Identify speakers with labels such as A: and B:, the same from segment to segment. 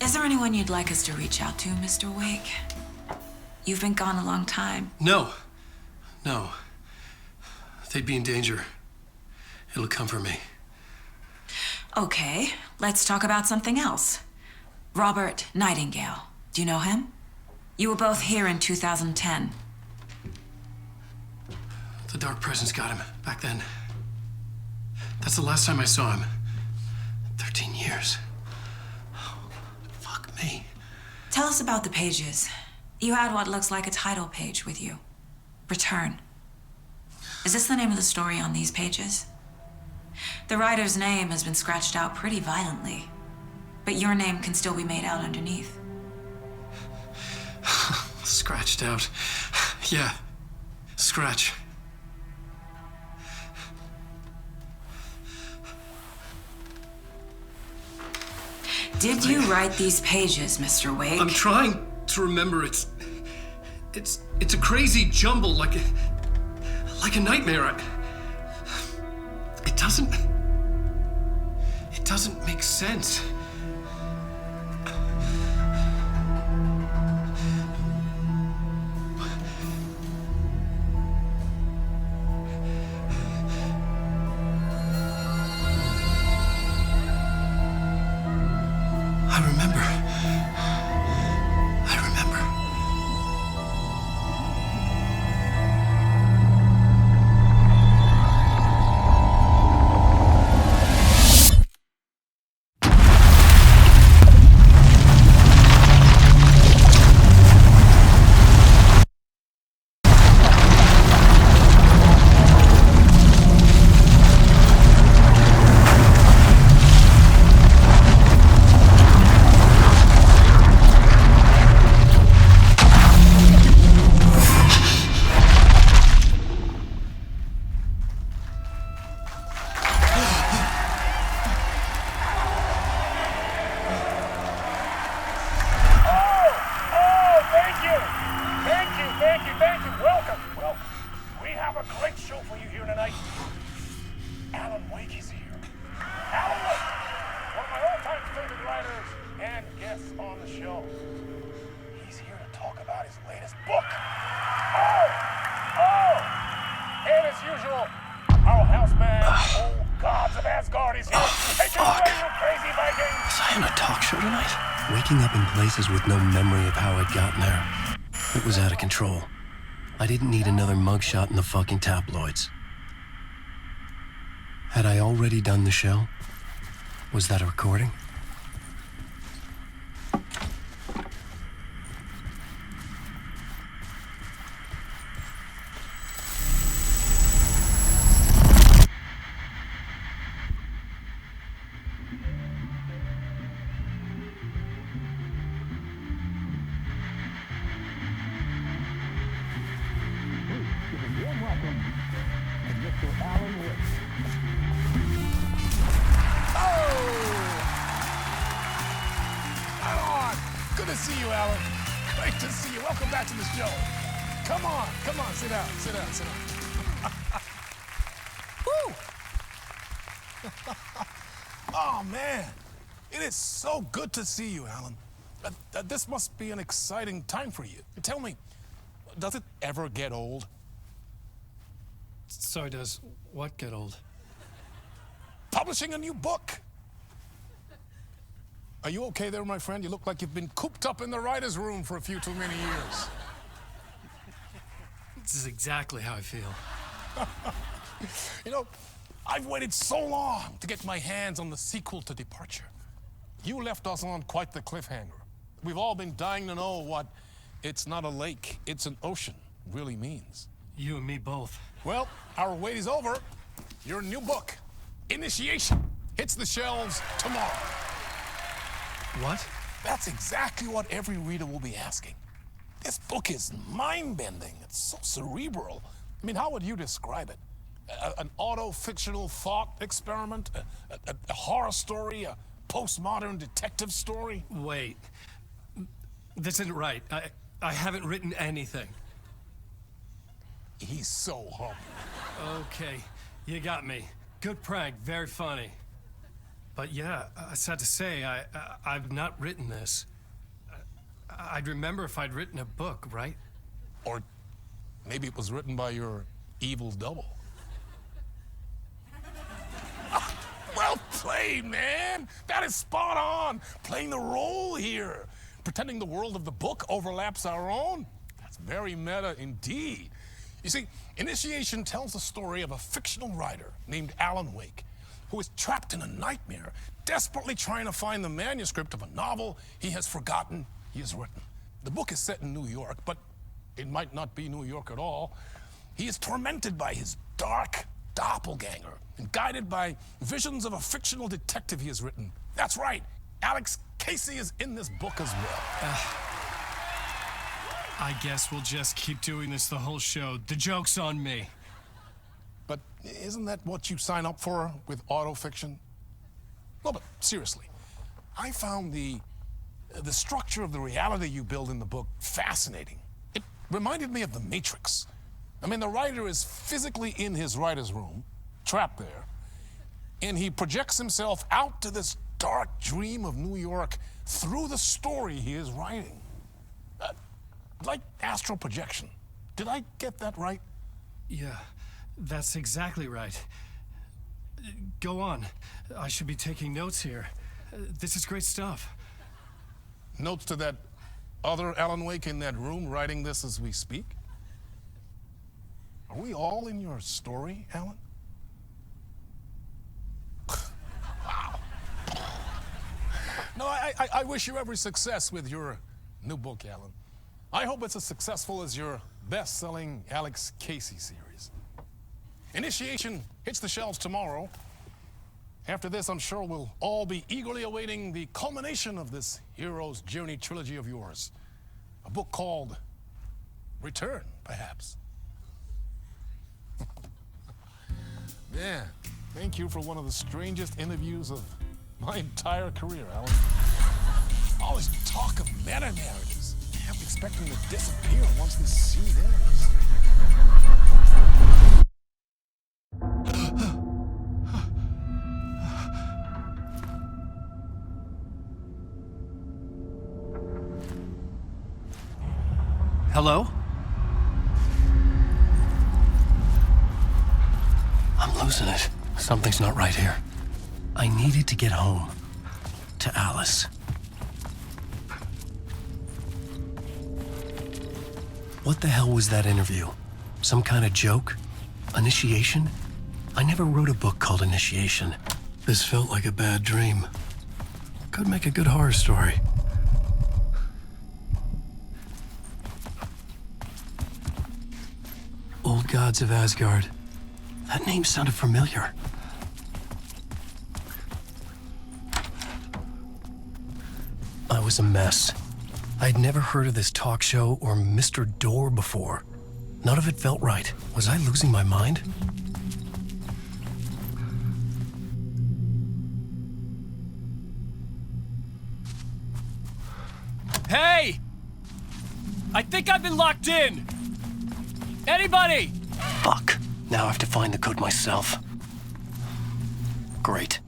A: Is there anyone you'd like us to reach out to, Mr. Wake? You've been gone a long time.
B: No. No. They'd be in danger. It'll come for me.
A: Okay, let's talk about something else. Robert Nightingale. Do you know him? You were both here in 2010.
B: The Dark Presence got him back then. That's the last time I saw him. 13 years. Oh, fuck me.
A: Tell us about the pages. You had what looks like a title page with you. Return. Is this the name of the story on these pages? The writer's name has been scratched out pretty violently, but your name can still be made out underneath.
B: Scratched out. Yeah. Scratch.
A: Did you write these pages, Mr. Wake?
B: I'm trying to remember. It's a crazy jumble, like a nightmare. It doesn't make sense. I remember.
C: Alan Wake is here. Alan Wake, one of my all-time favorite writers and guests on the show. He's here to talk about his latest book. And as usual, our houseman, old gods of Asgard, is here. Hey,
B: Fuck.
C: you crazy Vikings!
B: Was I on a talk show tonight? Waking up in places with no memory of how I'd gotten there. It was out of control. I didn't need another mugshot in the fucking tabloids. Had I already done the show? Was that a recording?
C: Good to see you, Alan. Great to see you. Welcome back to the show. Come on, sit down. Woo! Oh, man. It is so good to see you, Alan. This must be an exciting time for you. Tell me, does it ever get old?
B: So does what get old?
C: Publishing a new book. Are you okay there, my friend? You look like you've been cooped up in the writer's room for a few too many years.
B: This is exactly how I feel.
C: You know, I've waited so long to get my hands on the sequel to Departure. You left us on quite the cliffhanger. We've all been dying to know what "it's not a lake, it's an ocean" really means.
B: You and me both.
C: Well, our wait is over. Your new book, Initiation, hits the shelves tomorrow.
B: What?
C: That's exactly what every reader will be asking. This book is mind-bending. It's so cerebral. I mean, how would you describe it? An auto-fictional thought experiment? A horror story? A postmodern detective story?
B: Wait. This isn't right. I haven't written anything.
C: He's so humble.
B: Okay, you got me. Good prank, very funny. But yeah, sad to say, I've not written this. I'd remember if I'd written a book, right?
C: Or maybe it was written by your evil double. Well played, man. That is spot on. Playing the role here. Pretending the world of the book overlaps our own. That's very meta indeed. You see, Initiation tells the story of a fictional writer named Alan Wake, who is trapped in a nightmare, desperately trying to find the manuscript of a novel he has forgotten he has written. The book is set in New York, but it might not be New York at all. He is tormented by his dark doppelganger and guided by visions of a fictional detective he has written. That's right, Alex Casey is in this book as well.
B: I guess we'll just keep doing this the whole show. The joke's on me.
C: But isn't that what you sign up for with autofiction? No, but seriously, I found the structure of the reality you build in the book fascinating. It reminded me of The Matrix. I mean, the writer is physically in his writer's room, trapped there, and he projects himself out to this dark dream of New York through the story he is writing. Like astral projection. Did I get that right?
B: Yeah, that's exactly right. Go on. I should be taking notes here. This is great stuff.
C: Notes to that other Alan Wake in that room writing this as we speak? Are we all in your story, Alan? Wow. No, I wish you every success with your new book, Alan. I hope it's as successful as your best-selling Alex Casey series. Initiation hits the shelves tomorrow. After this, I'm sure we'll all be eagerly awaiting the culmination of this hero's journey trilogy of yours. A book called Return, perhaps. Man, thank you for one of the strangest interviews of my entire career, Alan. All this talk of meta-narratives. I'm expecting to disappear once this scene ends.
B: Hello? I'm losing it. Something's not right here. I needed to get home. To Alice. What the hell was that interview? Some kind of joke? Initiation? I never wrote a book called Initiation. This felt like a bad dream. Could make a good horror story. Old Gods of Asgard. That name sounded familiar. I was a mess. I'd never heard of this talk show or Mr. Door before. None of it felt right. Was I losing my mind? Hey! I think I've been locked in! Anybody! Fuck. Now I have to find the code myself. Great.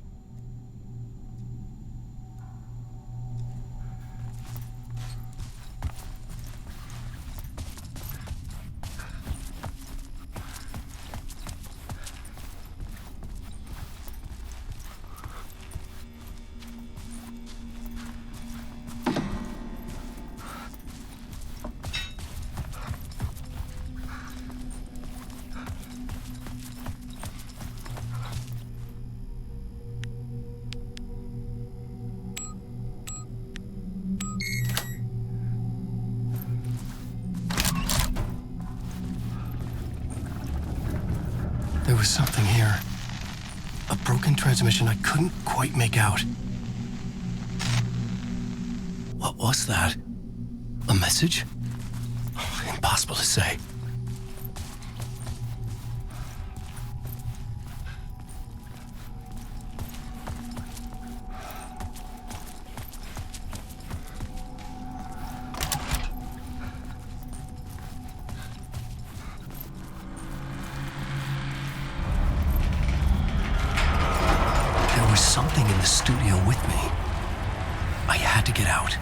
B: There was something here. A broken transmission I couldn't quite make out. What was that? A message? Impossible to say. something in the studio with me. I had to get out.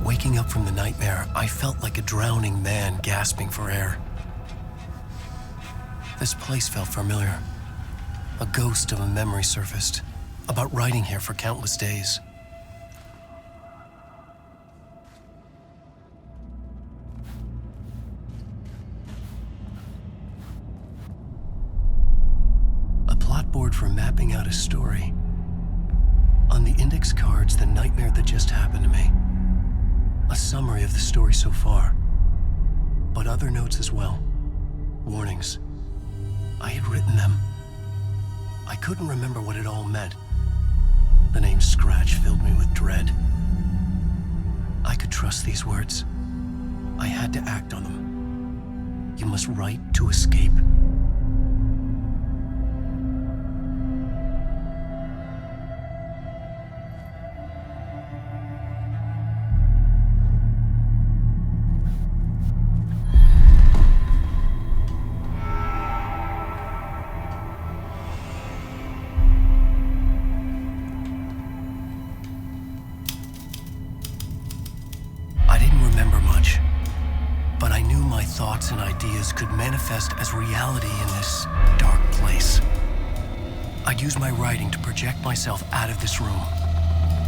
B: Waking up from the nightmare, I felt like a drowning man gasping for air. This place felt familiar. A ghost of a memory surfaced, about writing here for countless days. A plot board for mapping out a story. On the index cards, the nightmare that just happened to me. A summary of the story so far, but other notes as well. Warnings. I had written them. I couldn't remember what it all meant. The name Scratch filled me with dread. I could trust these words. I had to act on them. You must write to escape. But I knew my thoughts and ideas could manifest as reality in this dark place. I'd use my writing to project myself out of this room,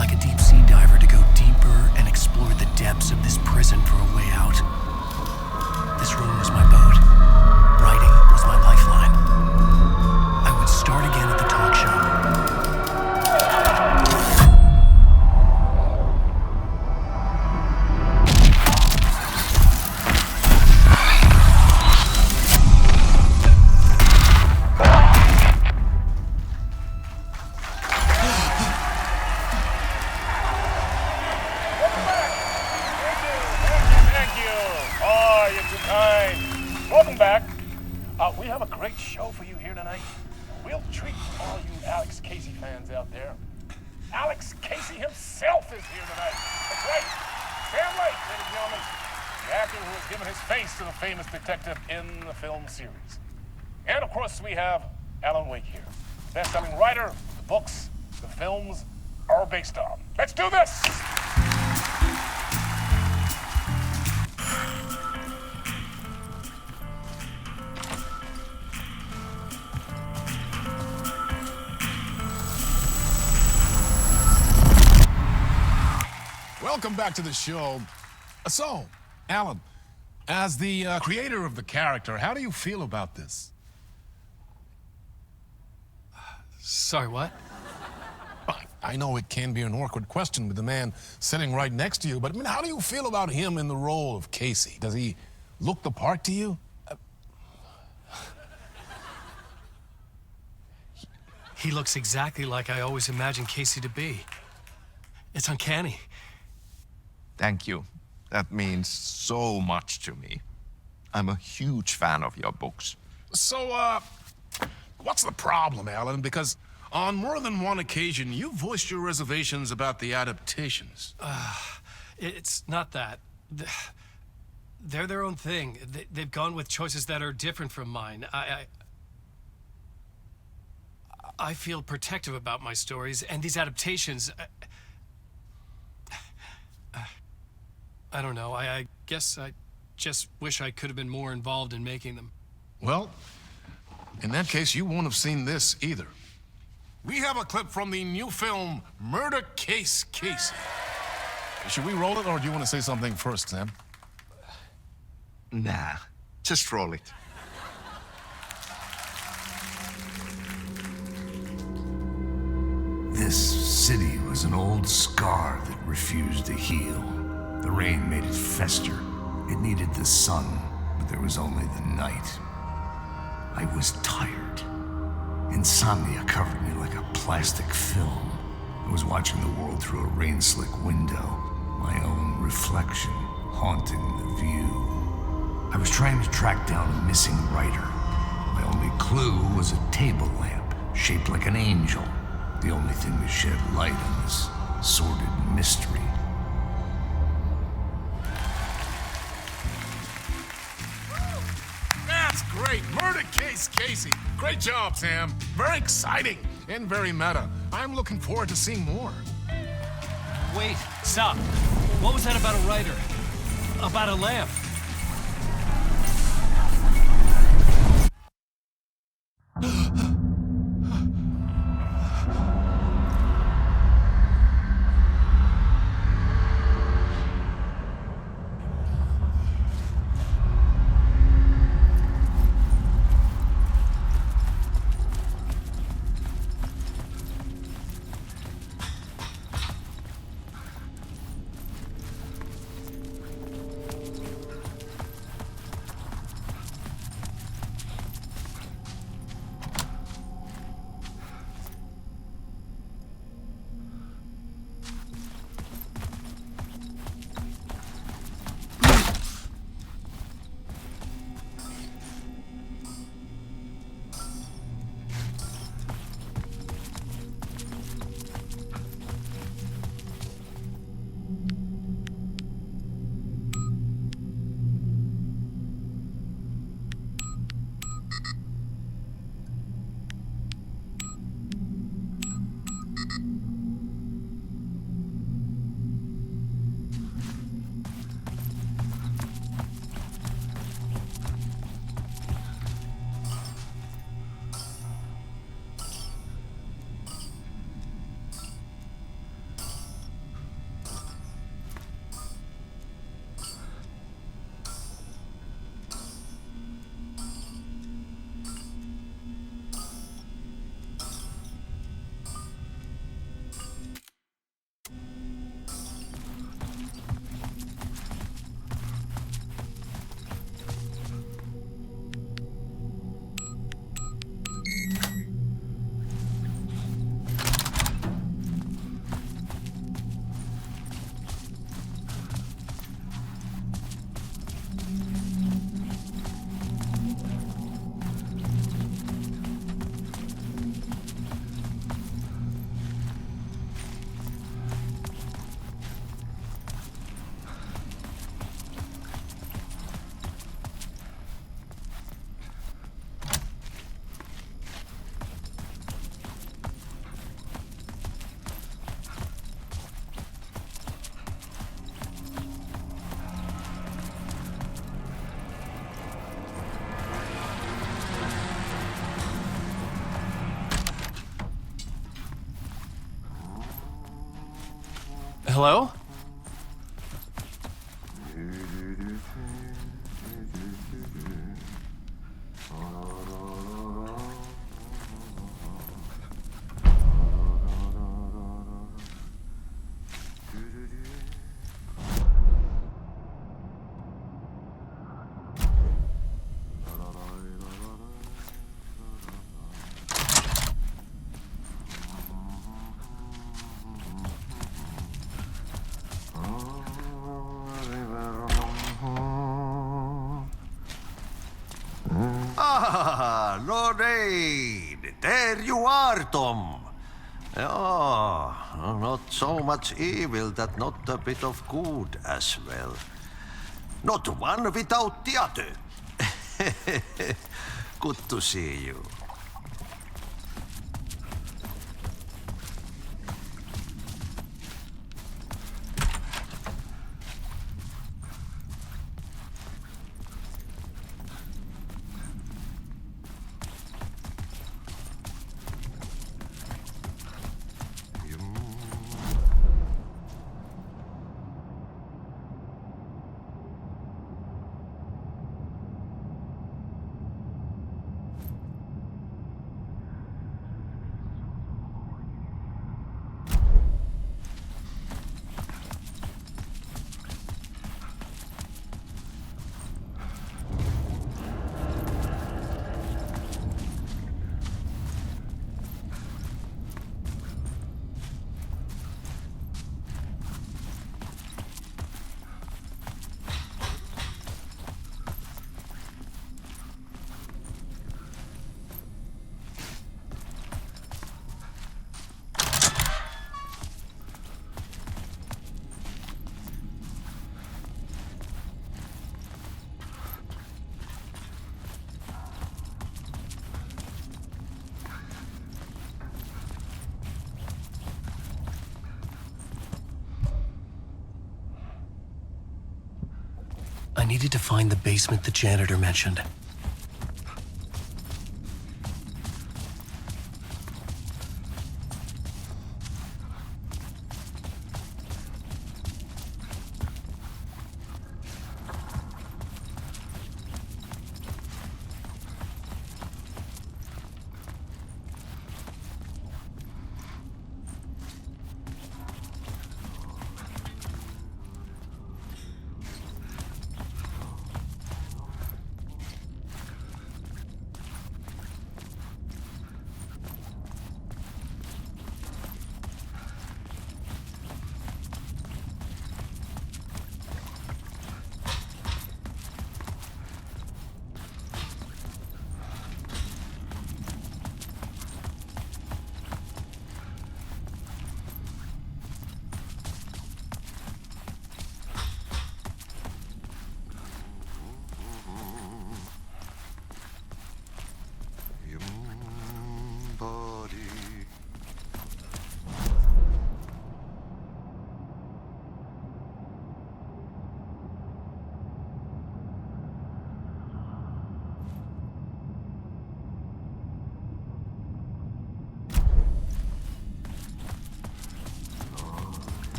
B: like a deep sea diver to go deeper and explore the depths of this prison for a way out. This room was my boat. Writing was my lifeline. I would start again at the talk show.
C: Welcome back. We have a great show for you here tonight. We'll treat all you Alex Casey fans out there. Alex Casey himself is here tonight. That's right. Sam Lake, ladies and gentlemen, the actor who has given his face to the famous detective in the film series. And of course, we have Alan Wake here, best-selling writer, the books, the films are based on. Let's do this! Welcome back to the show. So, Alan, as the creator of the character, how do you feel about this?
B: Sorry, what?
C: I know it can be an awkward question with the man sitting right next to you, but I mean, how do you feel about him in the role of Casey? Does he look the part to you?
B: He looks exactly like I always imagined Casey to be. It's uncanny.
D: Thank you. That means so much to me. I'm a huge fan of your books.
C: So, what's the problem, Alan? Because on more than one occasion, you voiced your reservations about the adaptations.
B: It's not that. They're their own thing. They've gone with choices that are different from mine. I feel protective about my stories, and these adaptations... I don't know. I guess I just wish I could have been more involved in making them.
C: Well, in that case, you won't have seen this either. We have a clip from the new film, Murder Case Casey. Should we roll it, or do you want to say something first, Sam?
D: Nah, just roll it.
E: This city was an old scar that refused to heal. The rain made it fester, It needed the sun, but there was only the night. I was tired. Insomnia covered me like a plastic film. I was watching the world through a rain-slick window, my own reflection haunting the view. I was trying to track down a missing writer. My only clue was a table lamp, shaped like an angel. The only thing to shed light on this sordid mystery.
C: That's great! Murder case, Casey! Great job, Sam! Very exciting and very meta. I'm looking forward to seeing more.
F: Wait, stop. What was that about a writer? About a lamp? Hello?
E: Ah, Lorraine! There you are, Tom. Oh, not so much evil that not a bit of good as well. Not one without the other. Good to see you.
B: needed to find the basement the janitor mentioned.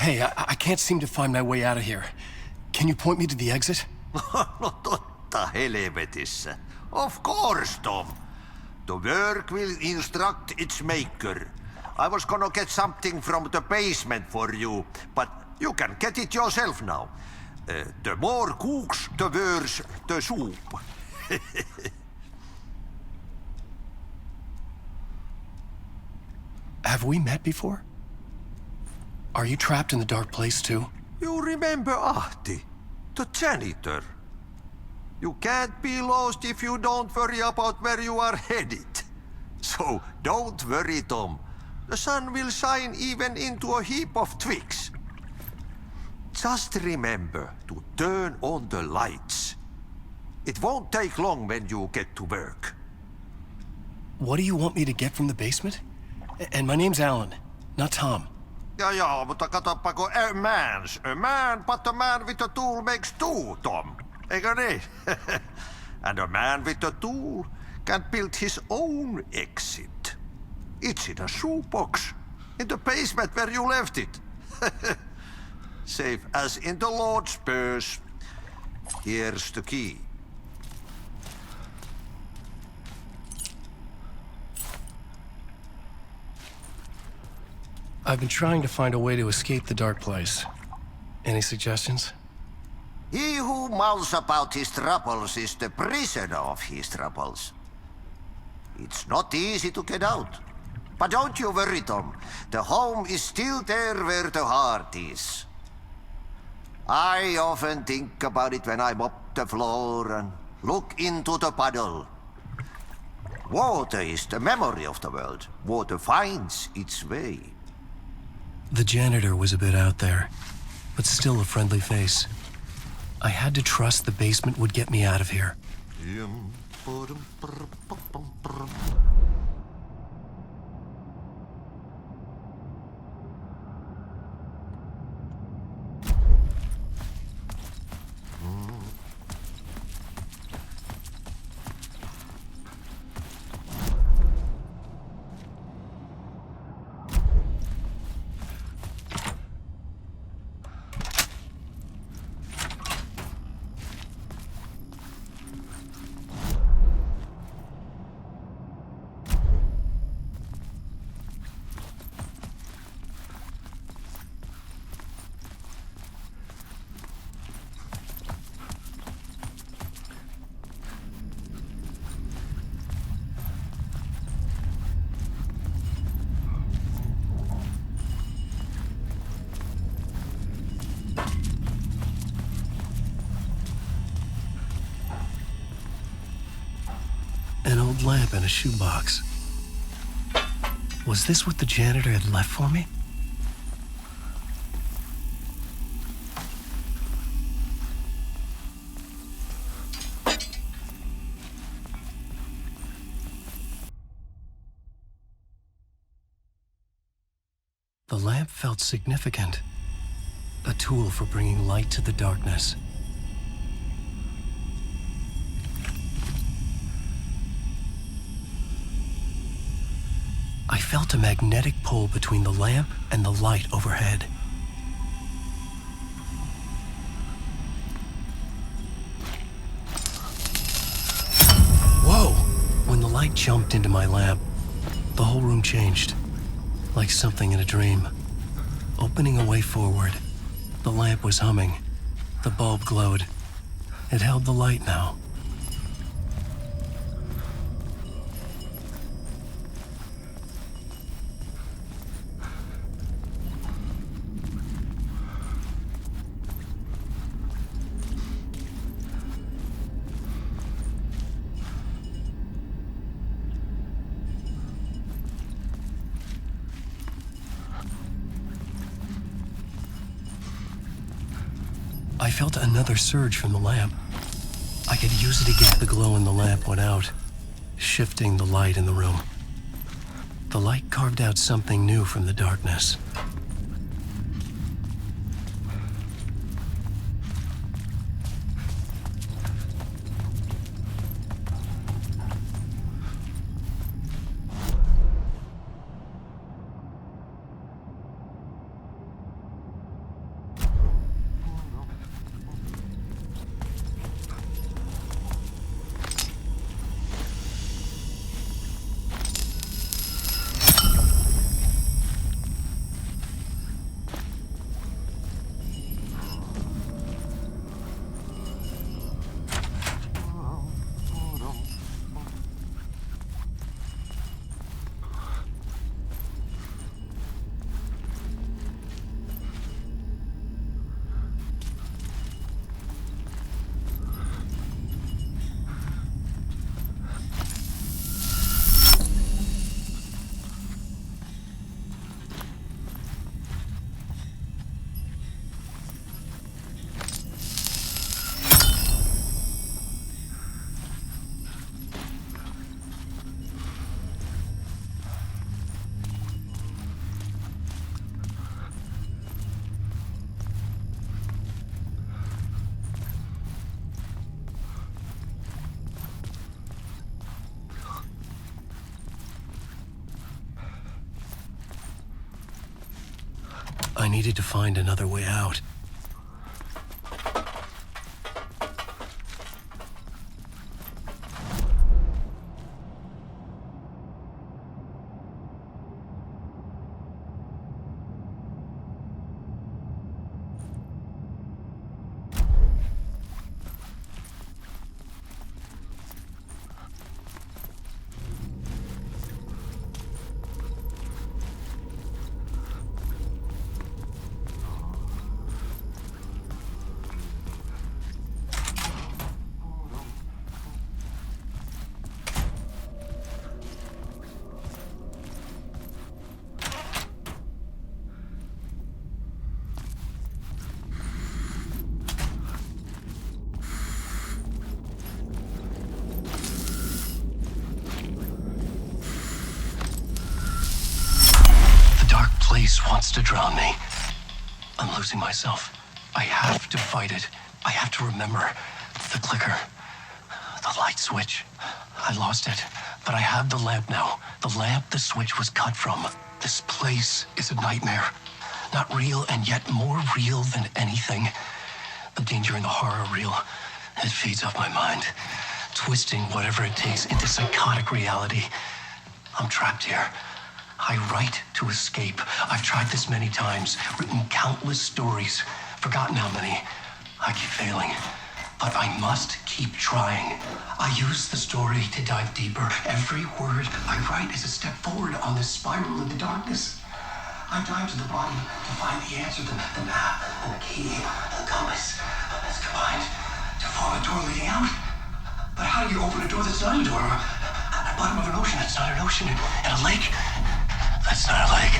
B: Hey, I can't seem to find my way out of here. Can you point me to the exit?
G: No totta helvetissä. Of course, Tom. The work will instruct its maker. I was gonna get something from the basement for you, but you can get it yourself now. The more cooks, the worse the soup.
B: Have we met before? Are you trapped in the dark place too?
G: You remember Ahti, the janitor. You can't be lost if you don't worry about where you are headed. So don't worry, Tom. The sun will shine even into a heap of twigs. Just remember to turn on the lights. It won't take long when you get to work.
B: What do you want me to get from the basement? And my name's Alan, not Tom.
G: Ja, mutta katoppa kun a man, but a man with a tool makes two, Tom. Eikö niin? And a man with a tool can build his own exit. It's in a shoebox, in the basement where you left it. Safe as in the Lord's purse. Here's the key.
B: I've been trying to find a way to escape the dark place. Any suggestions?
G: He who mouths about his troubles is the prisoner of his troubles. It's not easy to get out. But don't you worry, Tom. The home is still there where the heart is. I often think about it when I mop the floor and look into the puddle. Water is the memory of the world. Water finds its way.
B: The janitor was a bit out there, but still a friendly face. I had to trust the basement would get me out of here. old lamp in a shoebox. Was this what the janitor had left for me? The lamp felt significant. A tool for bringing light to the darkness. I felt a magnetic pull between the lamp and the light overhead. Whoa! When the light jumped into my lamp, the whole room changed, like something in a dream. Opening a way forward, the lamp was humming. The bulb glowed. It held the light now. I felt another surge from the lamp. I could use it again. The glow in the lamp went out, shifting the light in the room. The light carved out something new from the darkness. I needed to find another way out. Wants to drown me. I'm losing myself. I have to fight it. I have to remember. The clicker. The light switch. I lost it. But I have the lamp now. The lamp the switch was cut from. This place is a nightmare. Not real, and yet more real than anything. The danger and the horror real. It feeds off my mind. Twisting whatever it takes into psychotic reality. I'm trapped here. I write to escape. I've tried this many times, written countless stories, forgotten how many. I keep failing, but I must keep trying. I use the story to dive deeper. Every word I write is a step forward on this spiral into darkness. I dive to the bottom to find the answer, the map, and the key, and the compass. It's combined to form a door leading out. But how do you open a door that's not a door? bottom of an ocean. That's not an ocean. And a lake. That's not a lake.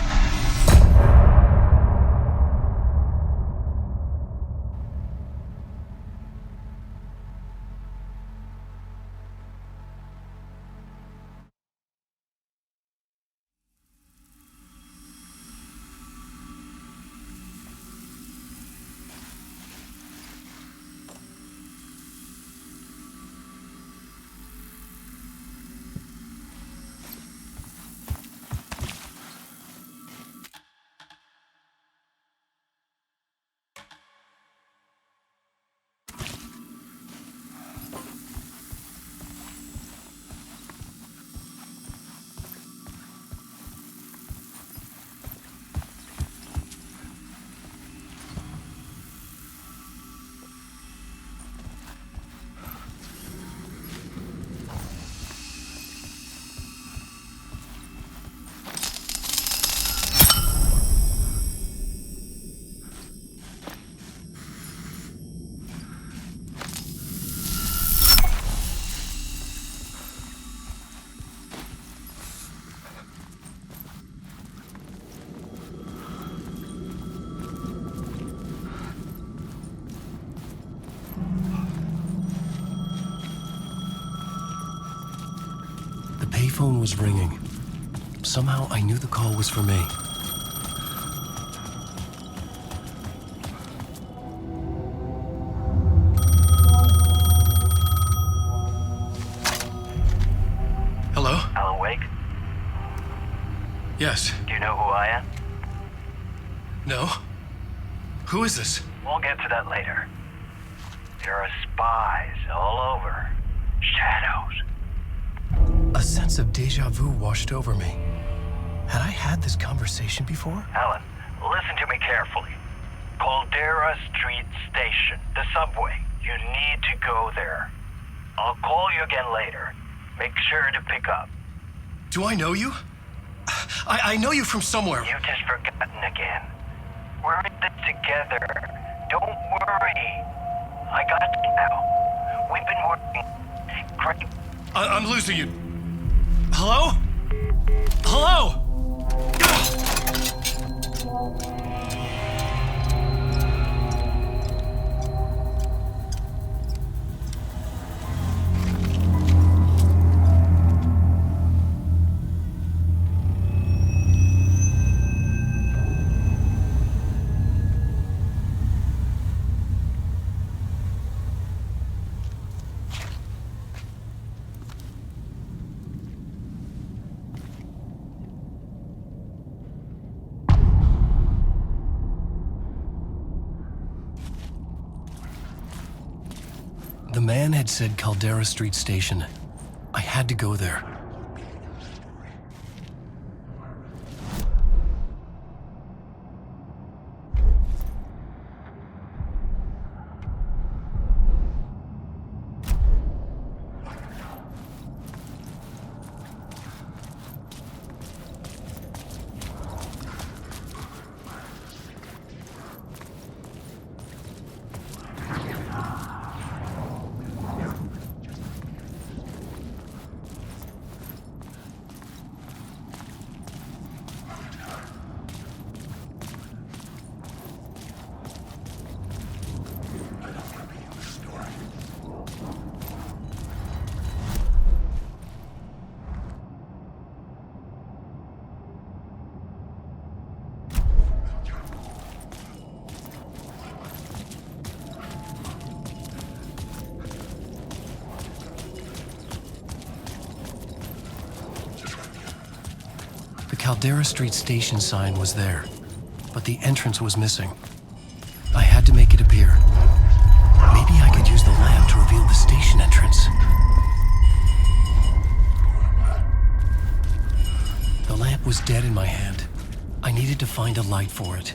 B: The payphone was ringing. Somehow I knew the call was for me. Hello?
H: Alan Wake?
B: Yes.
H: Do you know who I am?
B: No? Who is this?
H: We'll get to that later. There are spies all over. Shadows.
B: A sense of deja vu washed over me. Had I had this conversation before?
H: Alan, listen to me carefully. Caldera Street Station, the subway. You need to go there. I'll call you again later. Make sure to pick up.
B: Do I know you? I know you from somewhere.
H: You've just forgotten again. We're in this together. Don't worry. I got you now. We've been working great.
B: I'm losing you. Hello? Hello? The man had said Caldera Street Station. I had to go there. The Caldera Street Station sign was there, but the entrance was missing. I had to make it appear. Maybe I could use the lamp to reveal the station entrance. The lamp was dead in my hand. I needed to find a light for it.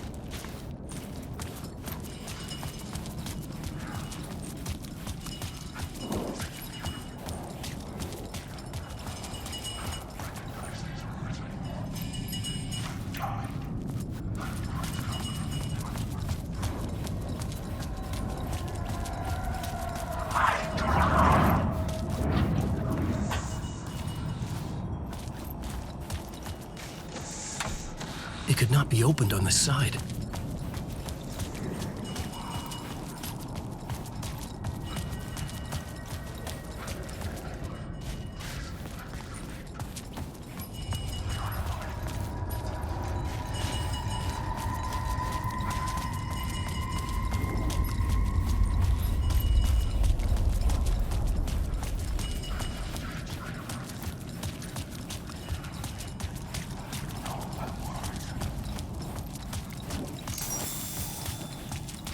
B: cannot be opened on this side.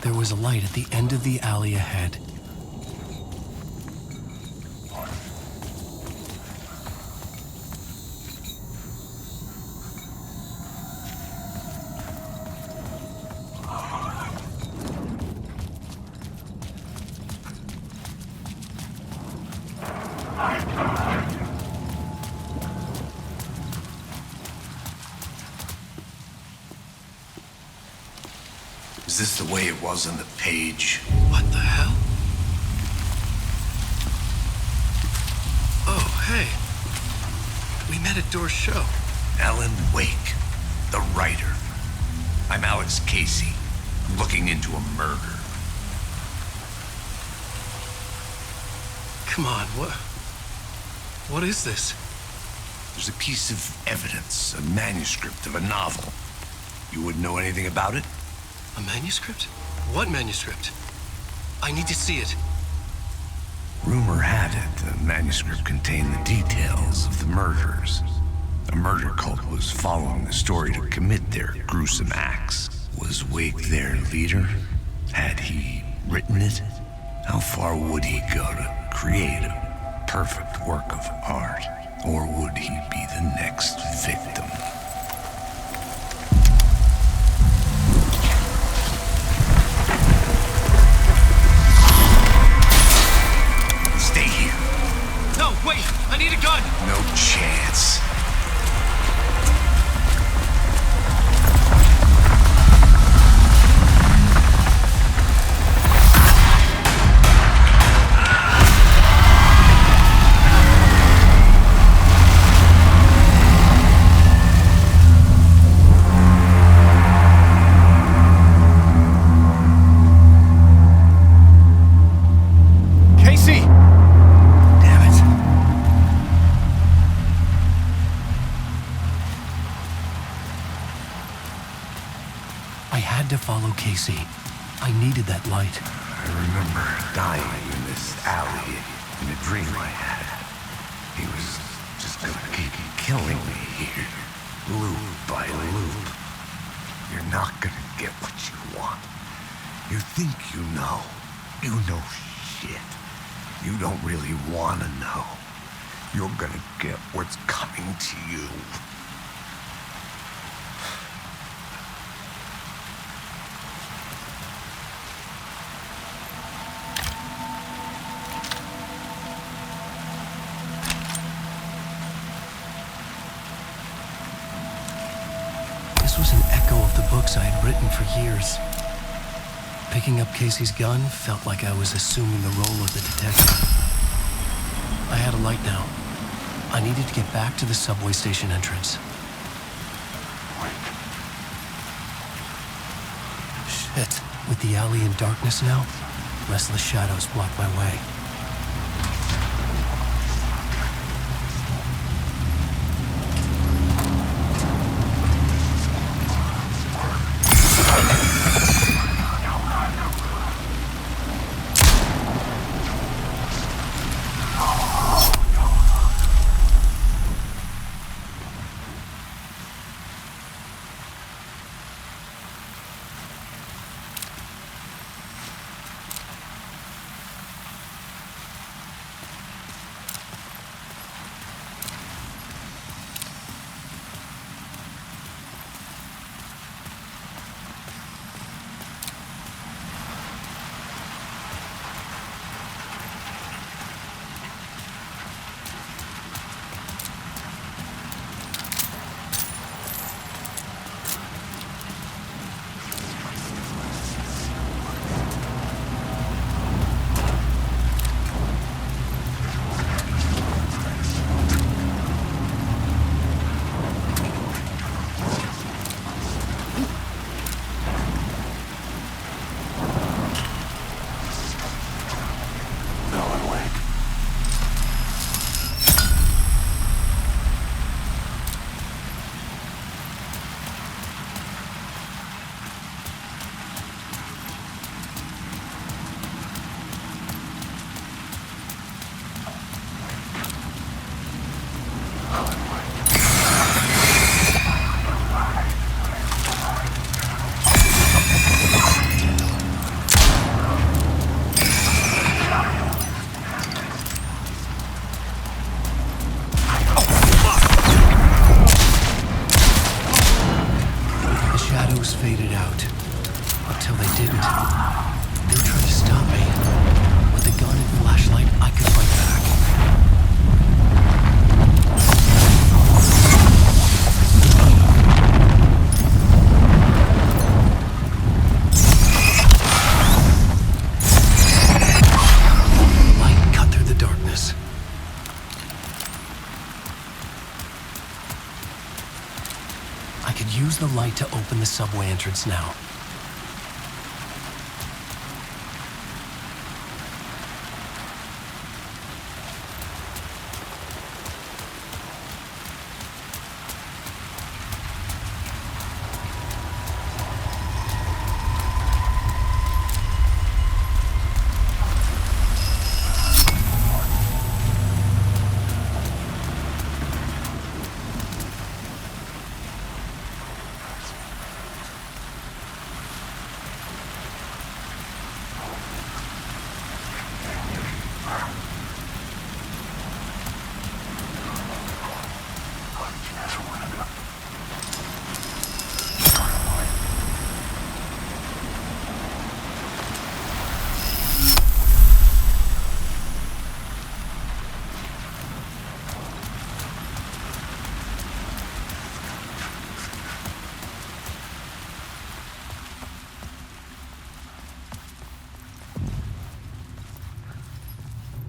B: There was a light at the end of the alley ahead.
E: Is this the way it was on the page?
B: What the hell? Oh, hey. We met at Door's show.
E: Alan Wake, the writer. I'm Alex Casey, looking into a murder.
B: Come on, what is this?
E: There's a piece of evidence, a manuscript of a novel. You wouldn't know anything about it?
B: A manuscript? What manuscript? I need to see it.
E: Rumor had it the manuscript contained the details of the murders. A murder cult was following the story to commit their gruesome acts. Was Wake their leader? Had he written it? How far would he go to create a perfect work of art? Or would he be the next victim? Stay here.
B: No, wait! I need a gun!
E: No chance.
F: Casey!
B: Damn it. I had to follow Casey. I needed that light.
E: I remember dying in this alley in a dream I had. He was just gonna keep killing me here, loop by loop. You're not gonna get what you want. You think you know. You know shit. You don't really wanna know. You're gonna get what's coming to you.
B: This was an echo of the books I had written for years. Picking up Casey's gun felt like I was assuming the role of the detective. I had a light now. I needed to get back to the subway station entrance. Shit. With the alley in darkness now, restless shadows block my way. shadows faded out. Until they didn't. They were trying to stop me. With a gun and flashlight, I could fight back. Light cut through the darkness. I could use the light to open the subway entrance now.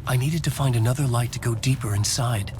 B: I needed to find another light to go deeper inside.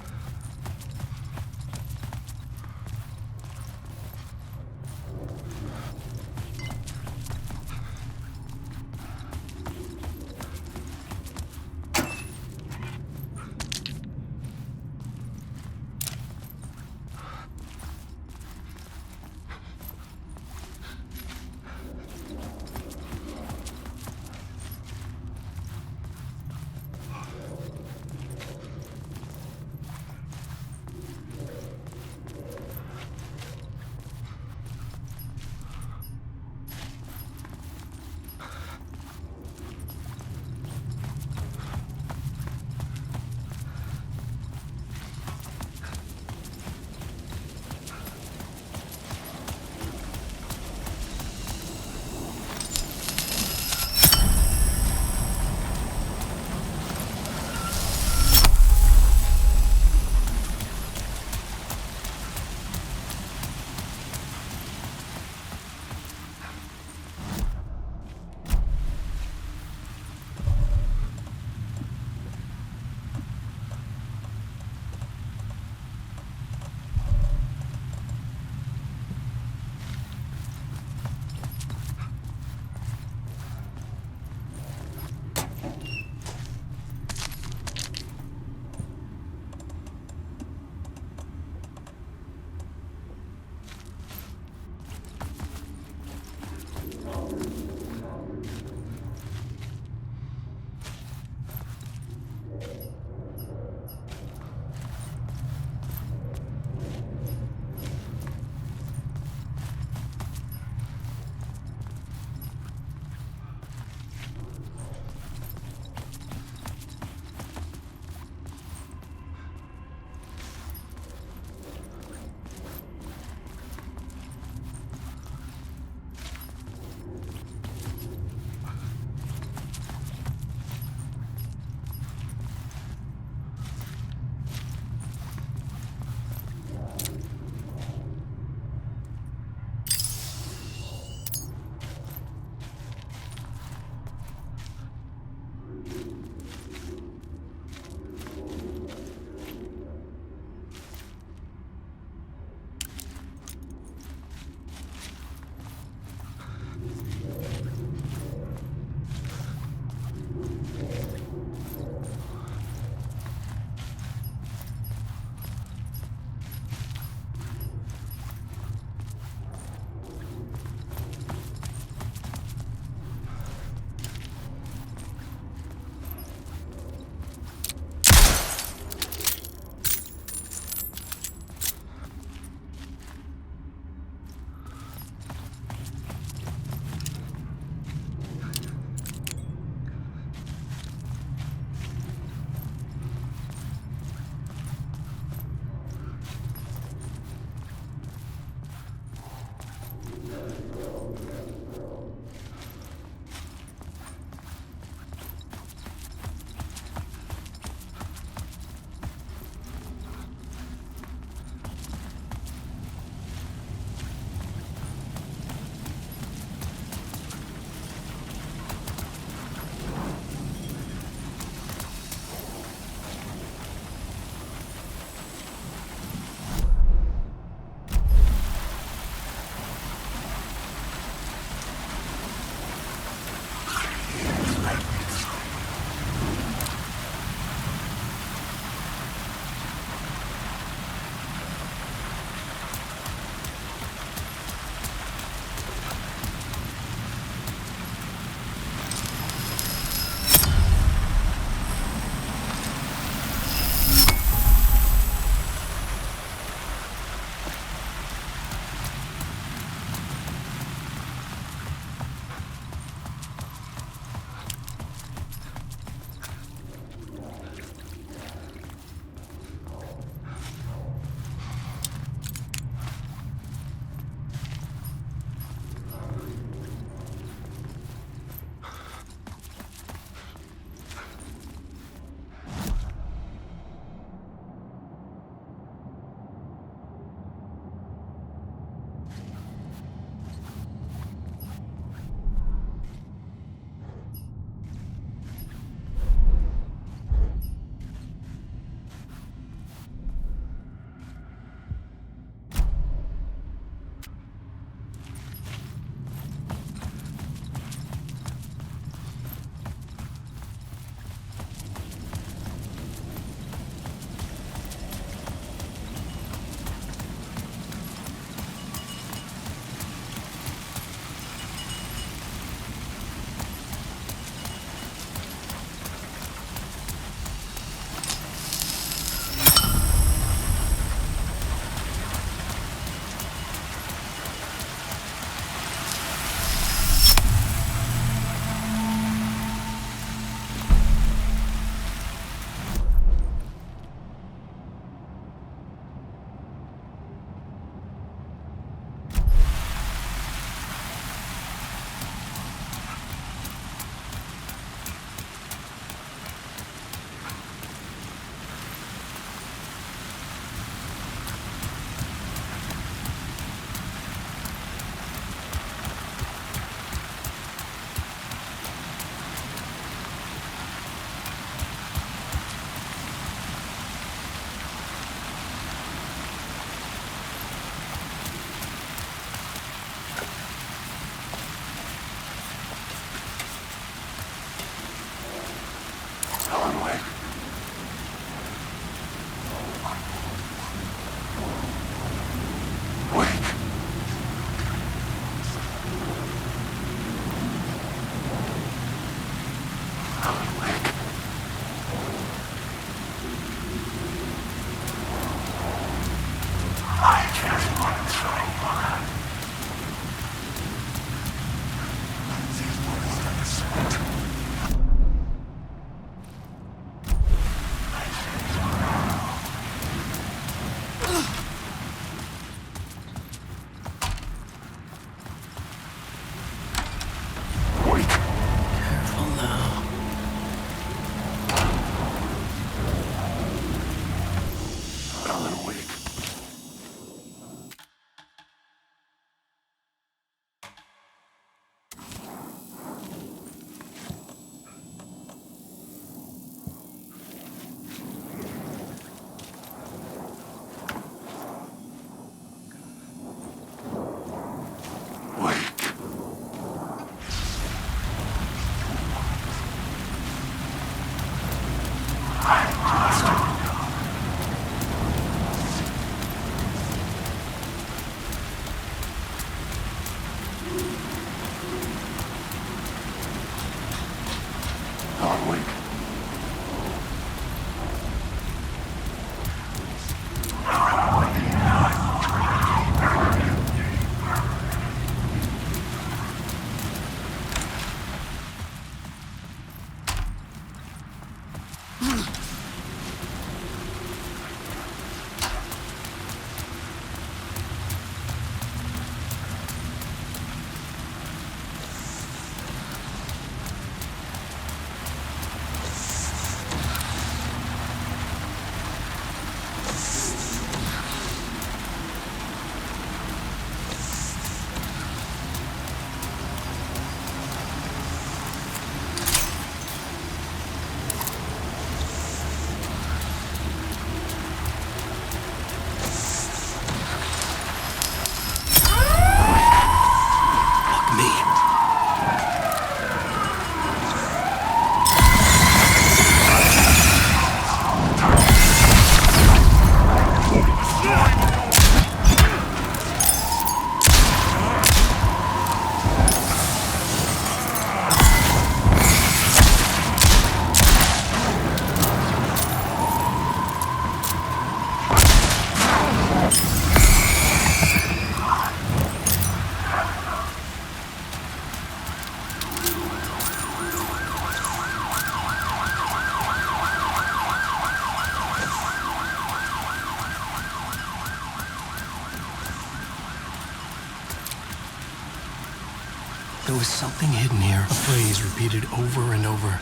B: There was something hidden here, a phrase repeated over and over.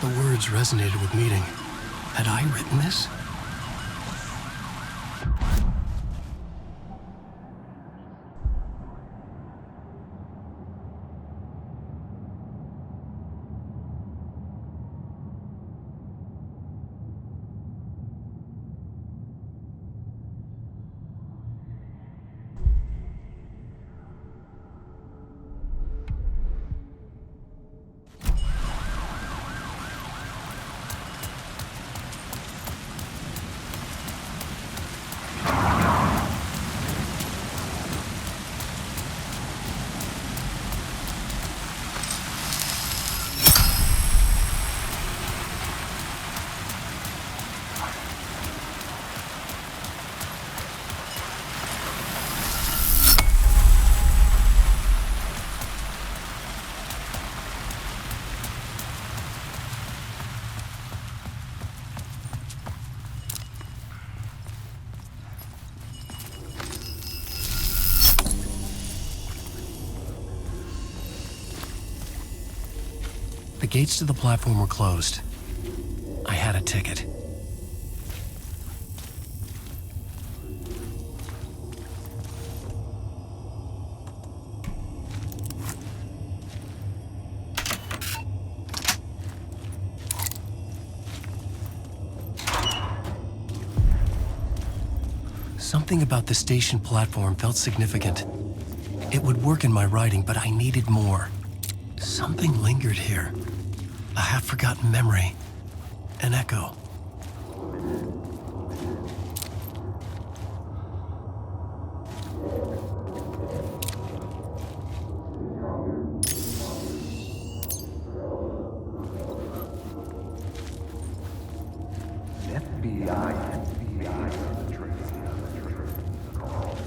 B: The words resonated with meaning. Had I written this? The gates to the platform were closed. I had a ticket. Something about the station platform felt significant. It would work in my writing, but I needed more. Something lingered here. A half-forgotten memory. An echo.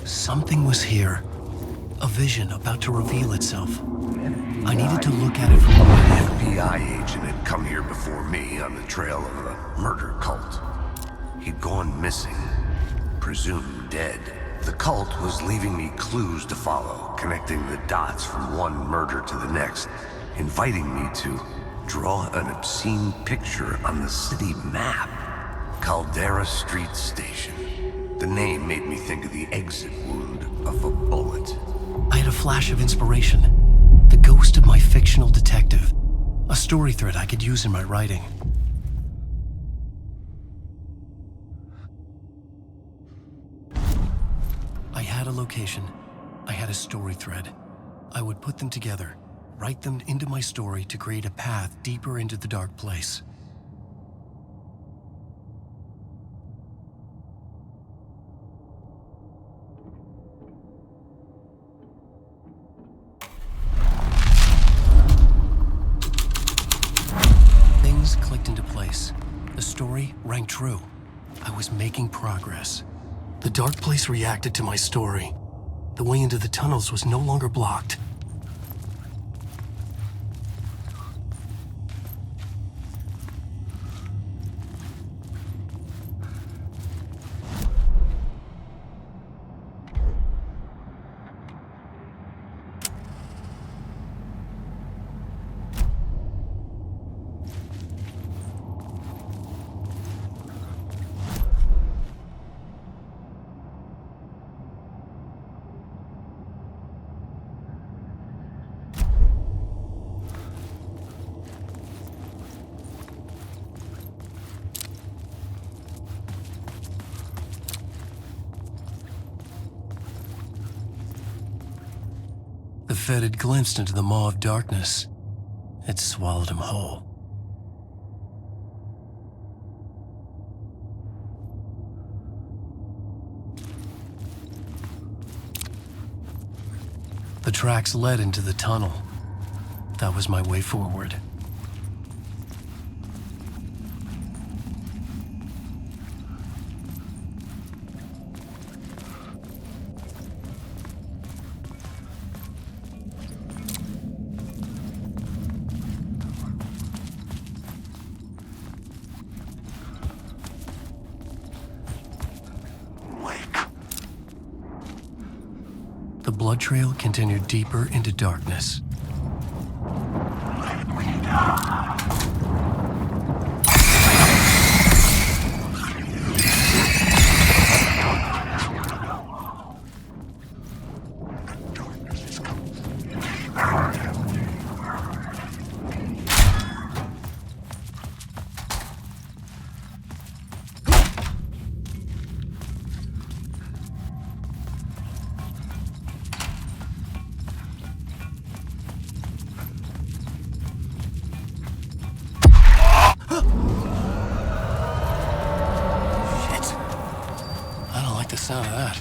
B: Something was here. A vision about to reveal itself. I needed to look at it from the
E: An FBI agent had come here before me on the trail of a murder cult. He'd gone missing, presumed dead. The cult was leaving me clues to follow, connecting the dots from one murder to the next, inviting me to draw an obscene picture on the city map. Caldera Street Station. The name made me think of the exit wound of a bullet.
B: I had a flash of inspiration. The ghost of my fictional detective. A story thread I could use in my writing. I had a location. I had a story thread. I would put them together, write them into my story to create a path deeper into the dark place. clicked into place. The story rang true. I was making progress. The dark place reacted to my story. The way into the tunnels was no longer blocked. The Fed had glimpsed into the maw of darkness. It swallowed him whole. The tracks led into the tunnel. That was my way forward. The blood trail continued deeper into darkness. The sound of that.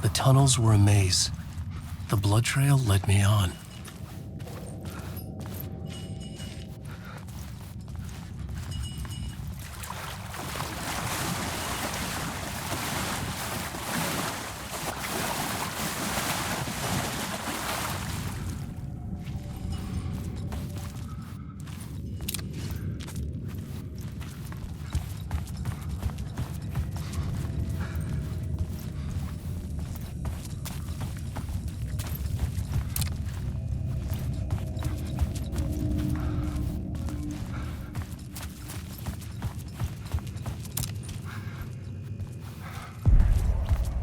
B: The tunnels were a maze. The blood trail led me on.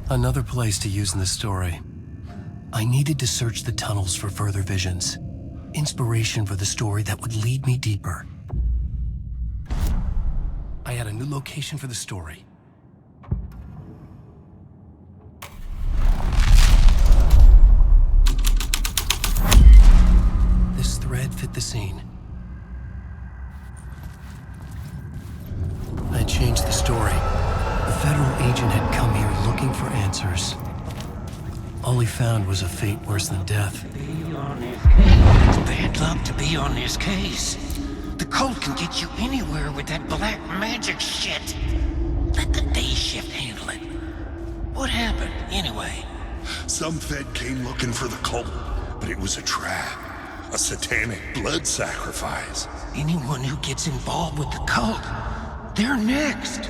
B: Another place to use in the story. I needed to search the tunnels for further visions, inspiration for the story that would lead me deeper. I had a new location for the story. This thread fit the scene. I changed the story. The federal agent had come here looking for answers. All he found was a fate worse than death.
I: It's bad luck to be on this case. The cult can get you anywhere with that black magic shit. Let the day shift handle it. What happened, anyway?
J: Some Fed came looking for the cult, but it was a trap. A satanic blood sacrifice.
I: Anyone who gets involved with the cult, they're next.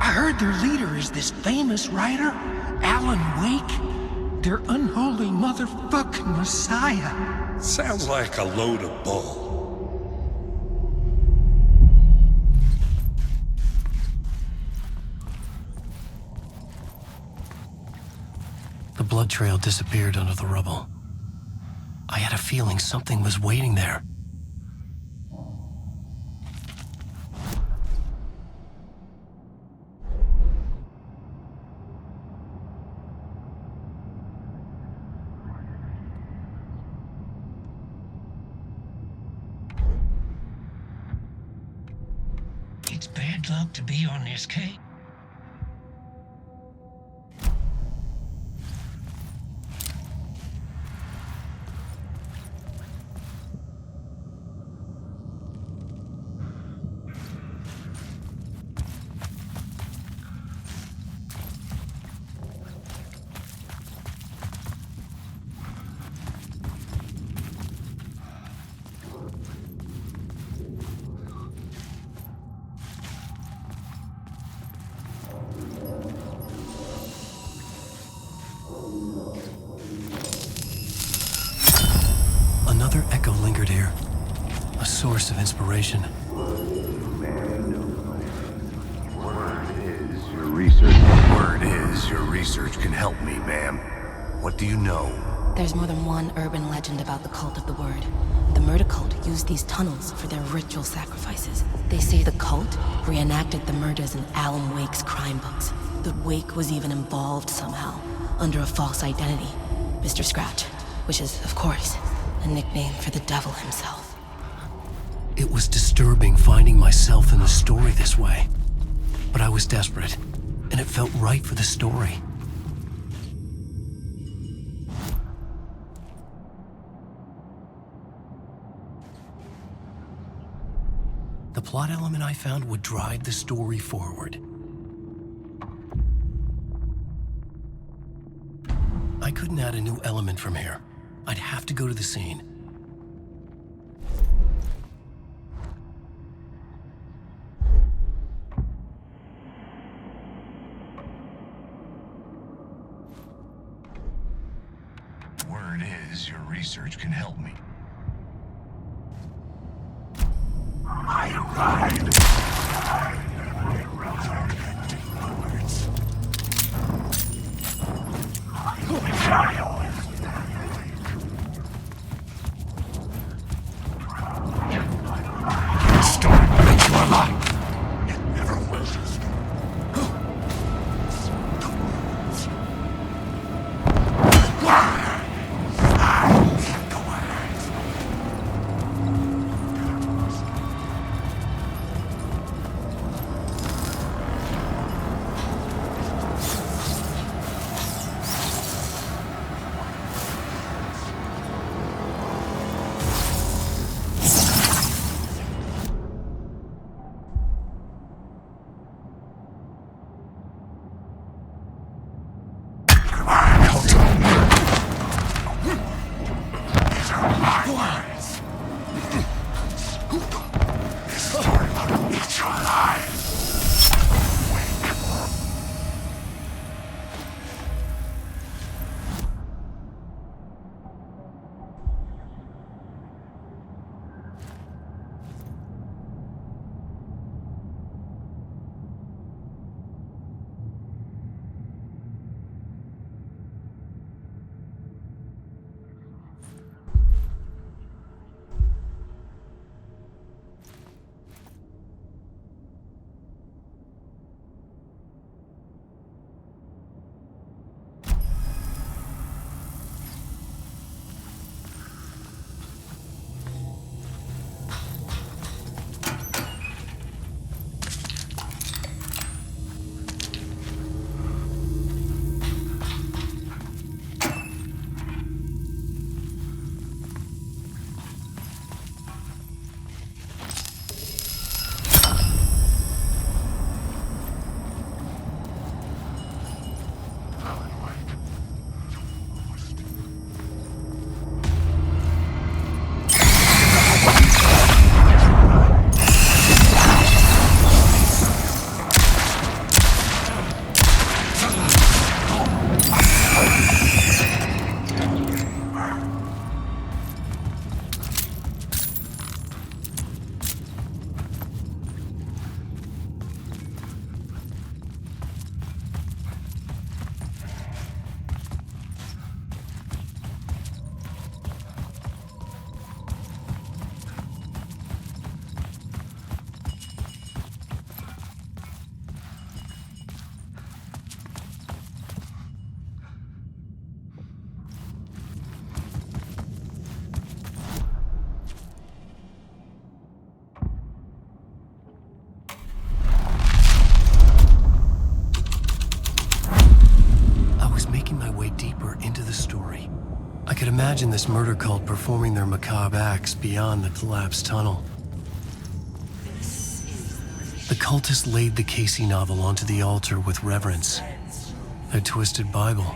I: I heard their leader is this famous writer, Alan Wake. Their unholy motherfucking messiah.
J: Sounds like a load of bull.
B: The blood trail disappeared under the rubble. I had a feeling something was waiting there.
I: It's bad luck to be on this case.
B: Another echo lingered here, a source of inspiration.
E: Word is your research can help me, ma'am. What do you know?
K: There's more than one urban legend about the cult of the Word. The murder cult used these tunnels for their ritual sacrifices. They say the cult reenacted the murders in Alan Wake's crime books. That Wake was even involved somehow, under a false identity, Mr. Scratch, which is, of course, a nickname for the devil himself.
B: It was disturbing finding myself in the story this way. But I was desperate, and it felt right for the story. The plot element I found would drive the story forward. I couldn't add a new element from here. I'd have to go to the scene.
E: Word is your research can help me.
B: I could imagine this murder cult performing their macabre acts beyond the collapsed tunnel. The cultists laid the Casey novel onto the altar with reverence. Their twisted Bible.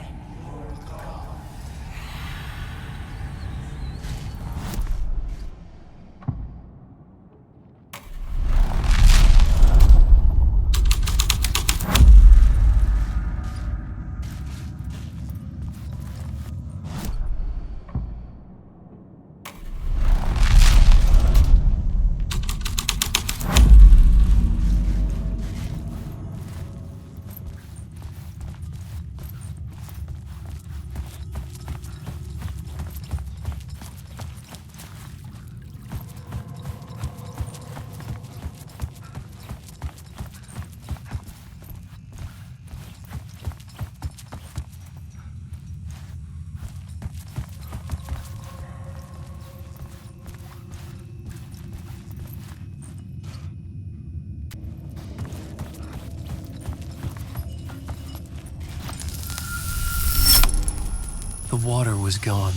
B: The water was gone.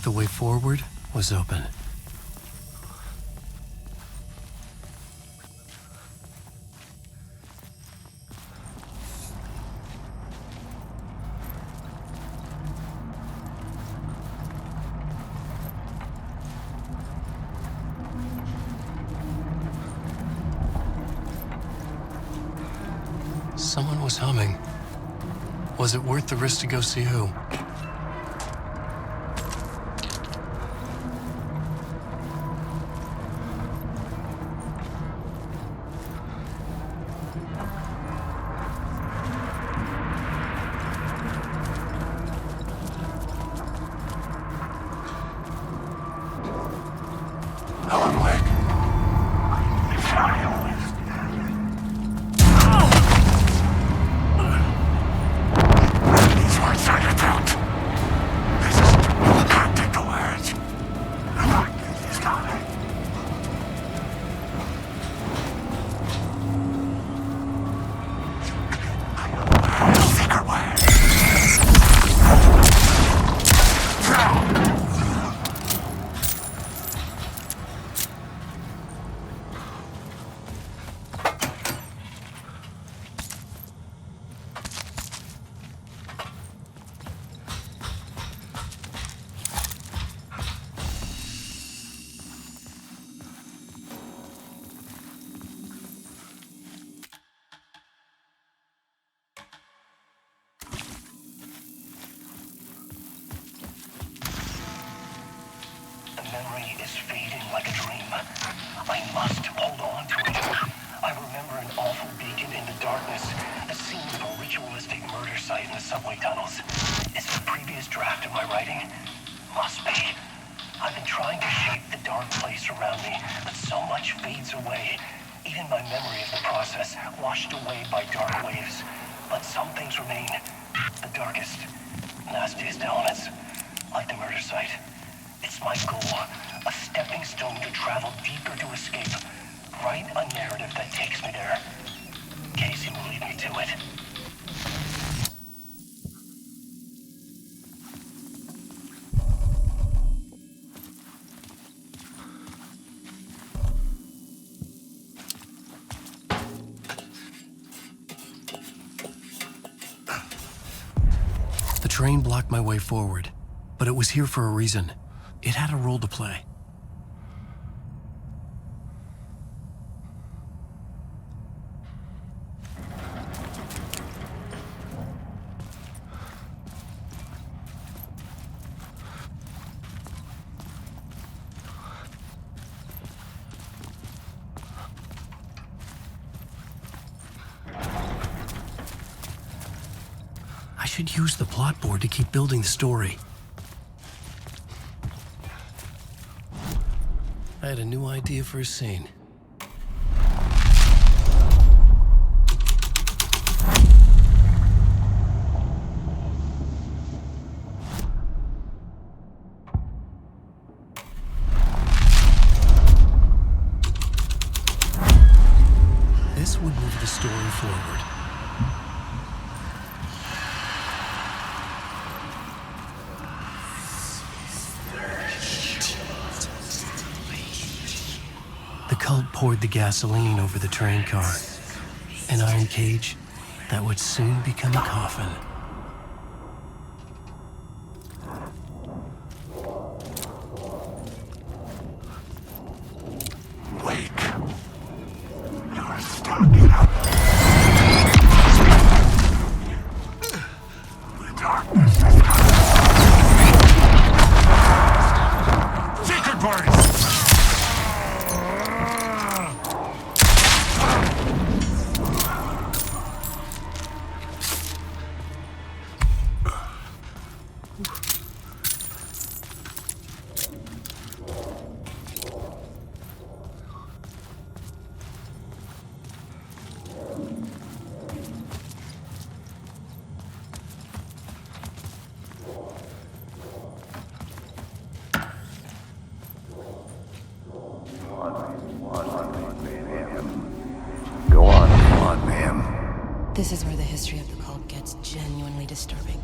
B: The way forward was open. Someone was humming. Was it worth the risk to go see who?
J: Alanwake. These words are your throat. This is... You can't take the words. He's coming. Secret words.
H: Memory is fading like a dream. I must hold on to it. I remember an awful beacon in the darkness, the scene of a ritualistic murder site in the subway tunnels. Is it a previous draft of my writing? Must be. I've been trying to shape the dark place around me, but so much fades away. Even my memory of the process, washed away by dark waves. But some things remain. The darkest, nastiest elements, like the murder site. It's my goal, a stepping stone to travel deeper to escape. Write a narrative that takes me there. Casey will lead me to it.
B: The train blocked my way forward, but it was here for a reason. It had a role to play. I should use the plot board to keep building the story. I had a new idea for a scene. This would move the story forward. poured the gasoline over the train car. An iron cage that would soon become a coffin.
J: Wake. You're stuck in a... The darkness is coming. Secret parties!
K: This is where the history of the cult gets genuinely disturbing.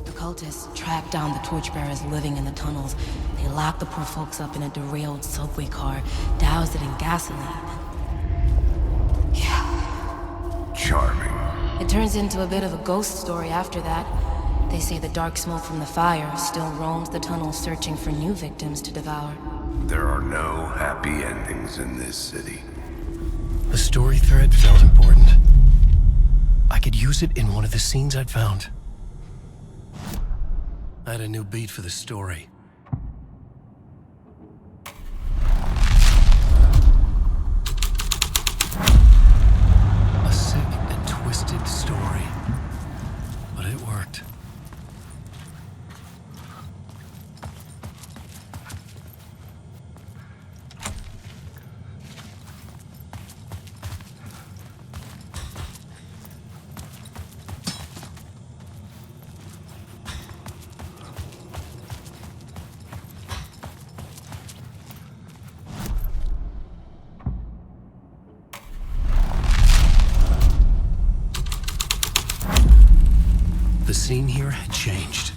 K: The cultists tracked down the torchbearers living in the tunnels. They locked the poor folks up in a derailed subway car, doused it in gasoline. Yeah.
E: Charming.
K: It turns into a bit of a ghost story after that. They say the dark smoke from the fire still roams the tunnels searching for new victims to devour.
E: There are no happy endings in this city.
B: The story thread felt important. I could use it in one of the scenes I'd found. I had a new beat for the story. A sick and twisted story. But it worked. The scene here had changed.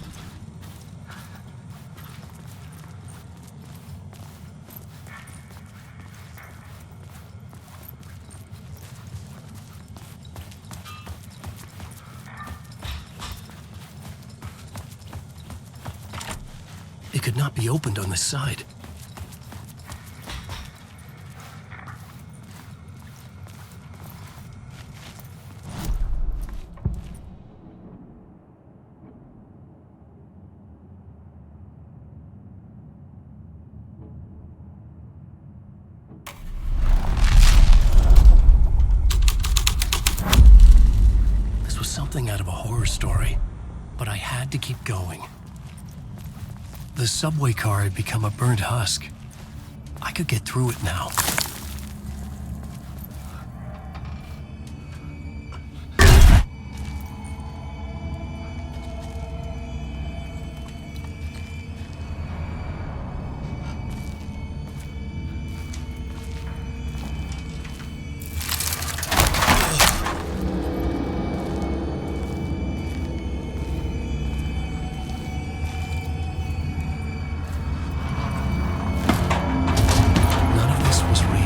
B: It could not be opened on the side. Something out of a horror story, but I had to keep going. The subway car had become a burnt husk. I could get through it now. Was real.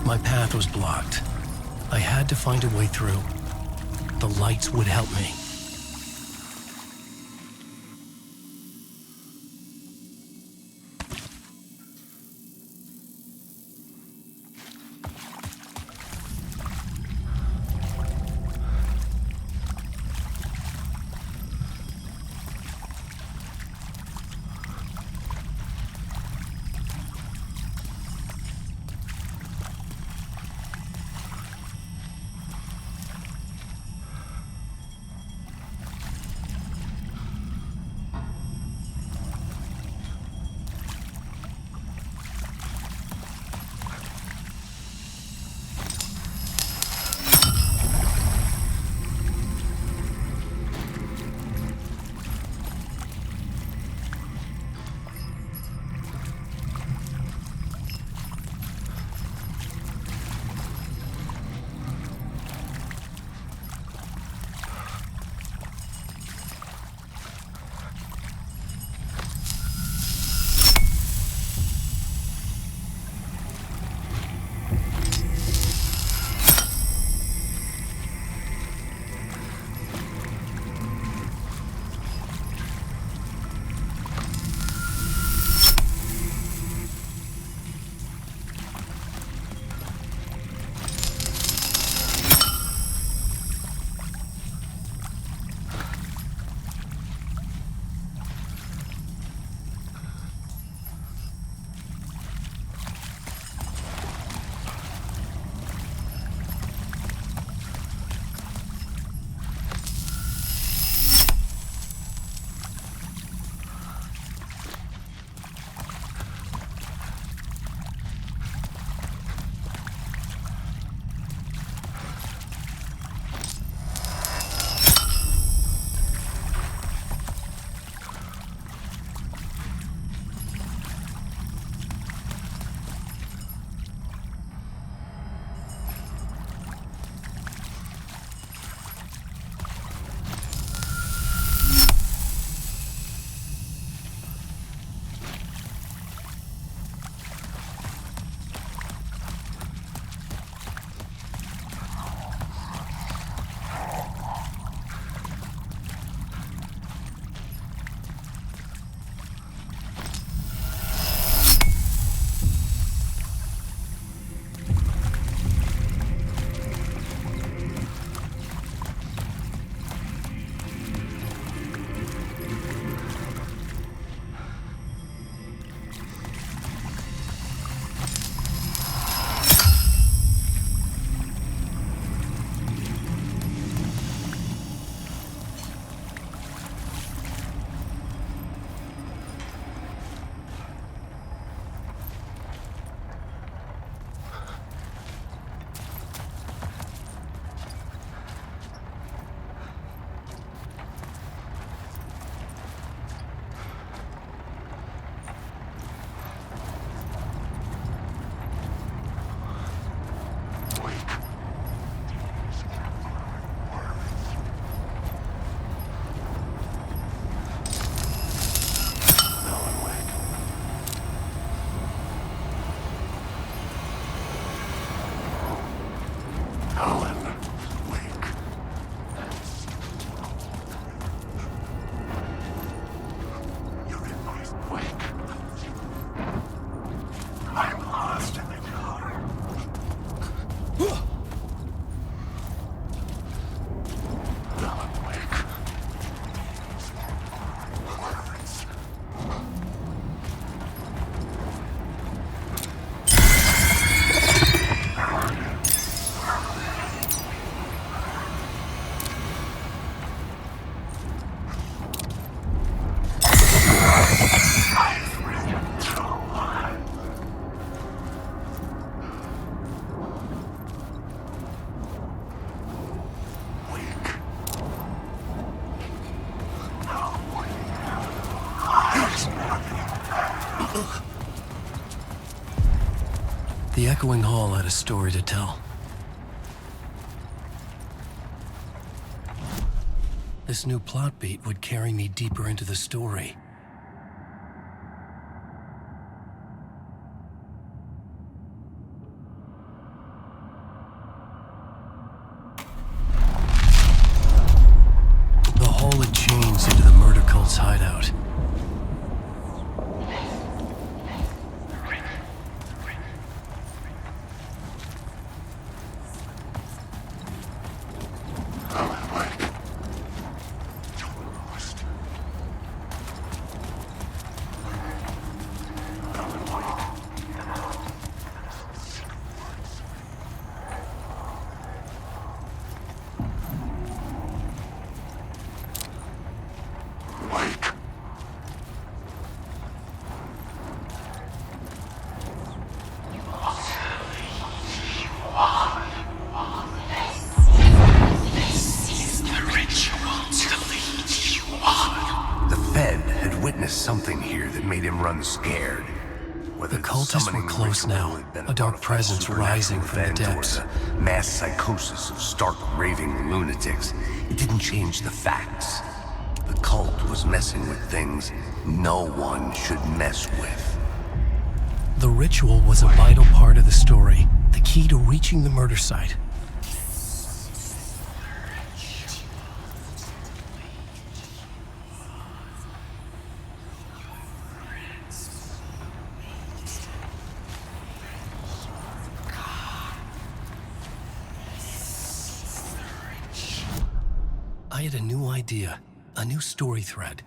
B: My path was blocked. I had to find a way through. The lights would help me. The echoing hall had a story to tell. This new plot beat would carry me deeper into the story.
E: scared. Whether
B: The cultists were close now, a dark presence rising from the depths.
E: Mass psychosis of stark, raving lunatics. It didn't change the facts. The cult was messing with things no one should mess with.
B: The ritual was a vital part of the story, the key to reaching the murder site. I had a new idea, a new story thread.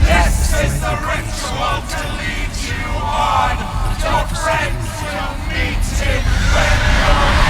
L: This is the ritual to lead you on. Your friends will meet him when you're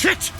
M: Shit!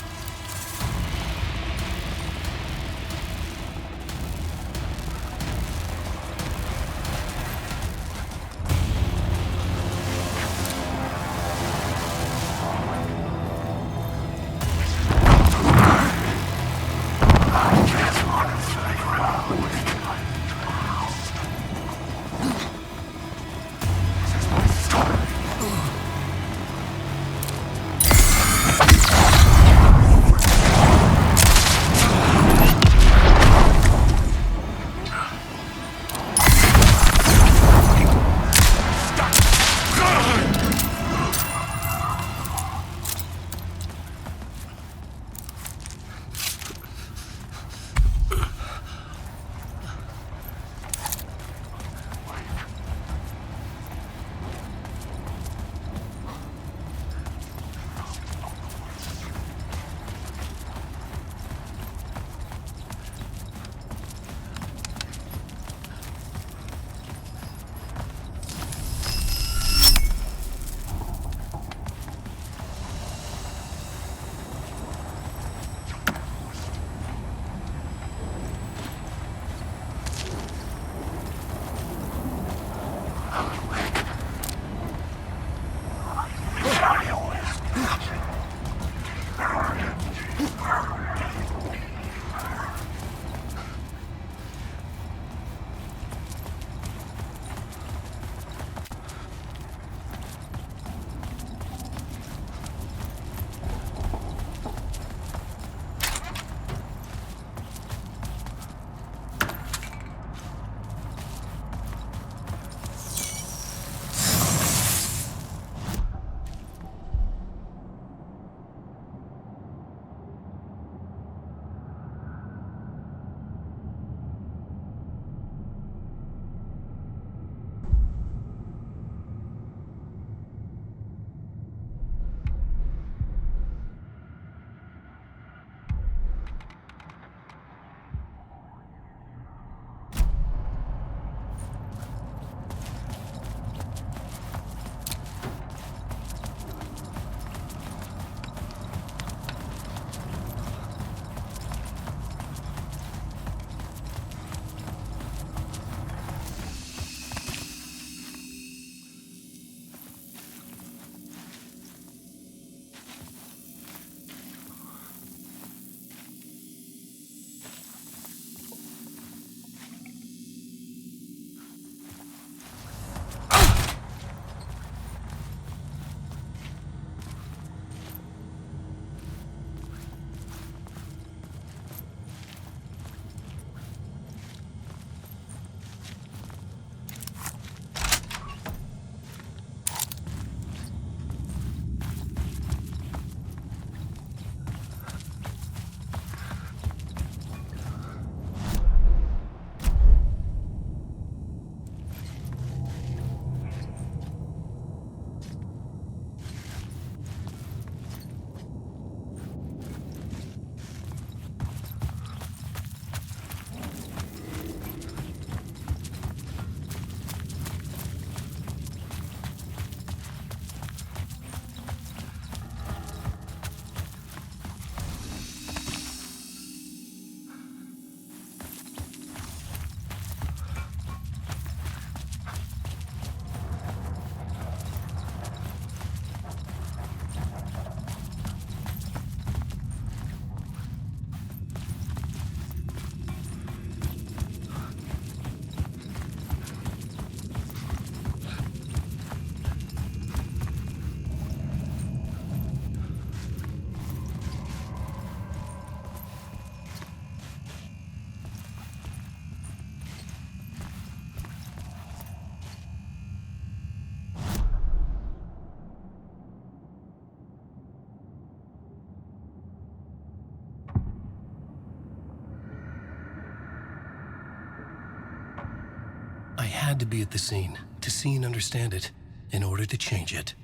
B: had to be at the scene to see and understand it in order to change it.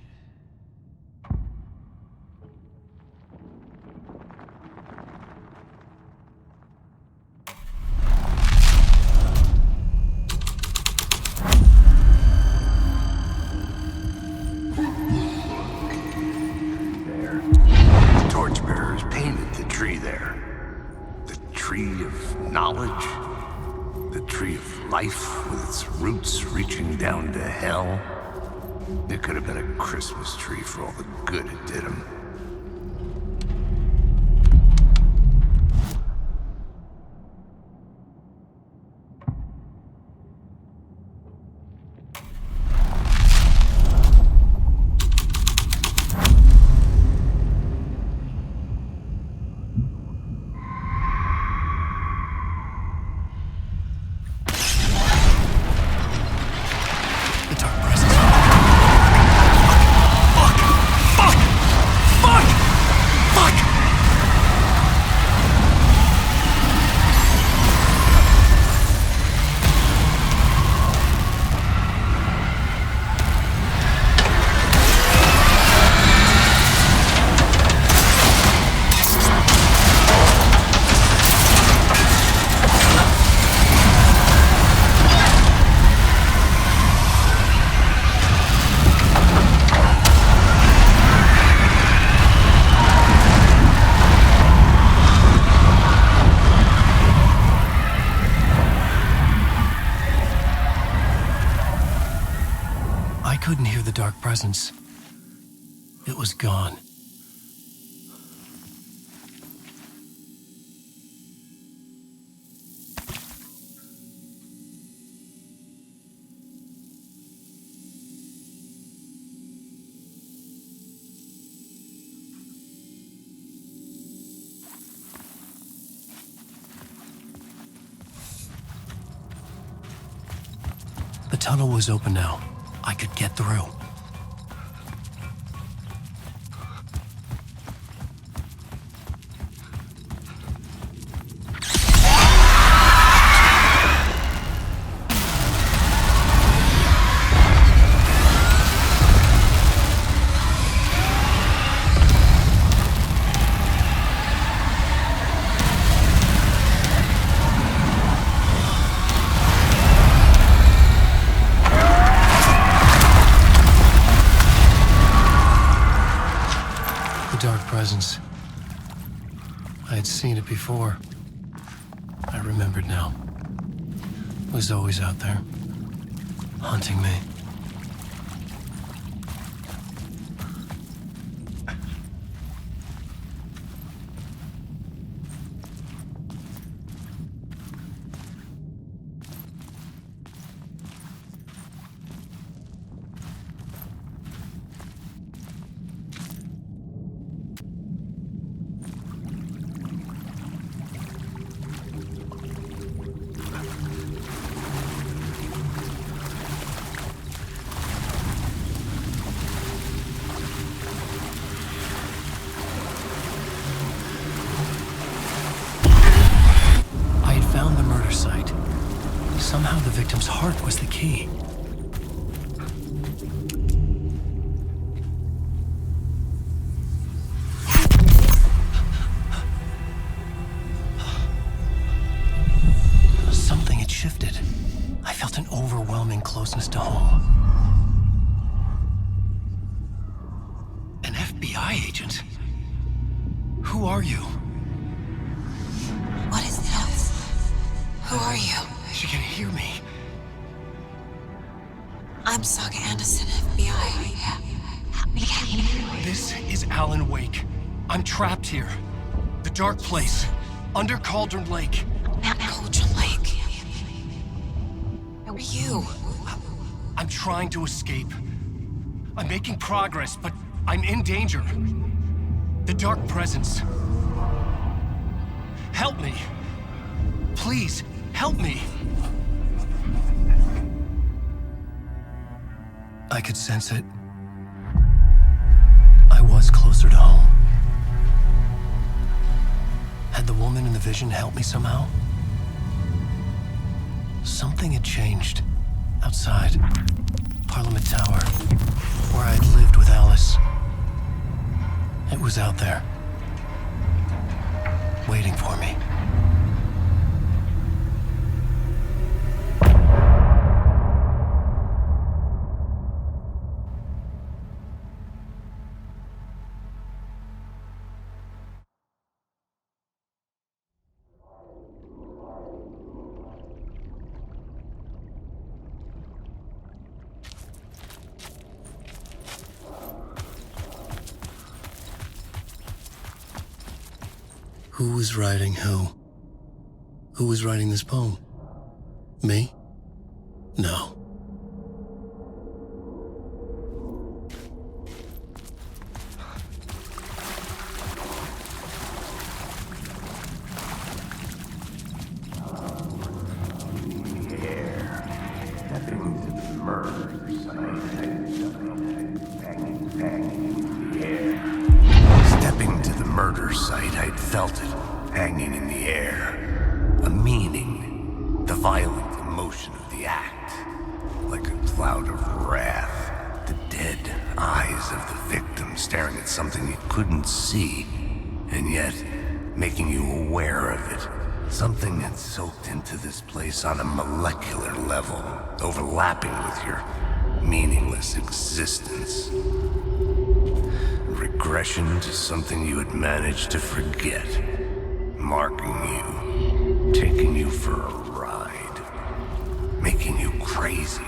E: Torchbearers painted the tree there. The tree of knowledge. The tree of life with its roots reaching down to hell. It could have been a Christmas tree for all the good it did him.
B: Couldn't hear the dark presence. It was gone. The tunnel was open now. I could get through. Presence. I had seen it before. I remembered now. It was always out there, haunting me. Somehow the victim's heart was the key. Something had shifted. I felt an overwhelming closeness to home. An FBI agent? Who are you?
A: What is this? Who are you?
B: She can hear me.
A: I'm Saga Anderson, FBI.
B: This is Alan Wake. I'm trapped here. The dark place. Under Cauldron Lake.
A: Cauldron Lake? Who are you?
B: I'm trying to escape. I'm making progress, but I'm in danger. The dark presence. Help me. Please, help me. I could sense it. I was closer to home. Had the woman in the vision helped me somehow? Something had changed. Outside. Parliament Tower. Where I'd lived with Alice. It was out there. Waiting for me. Who was writing who? Who was writing this poem? Me? No.
E: Stepping to the murder site, I'd felt it, hanging in the air. A meaning, the violent emotion of the act. Like a cloud of wrath, the dead eyes of the victim staring at something you couldn't see, and yet making you aware of it. Something had soaked into this place on a molecular level, overlapping with your meaningless existence. Regression to something you had managed to forget. Marking you, taking you for a ride, making you crazier.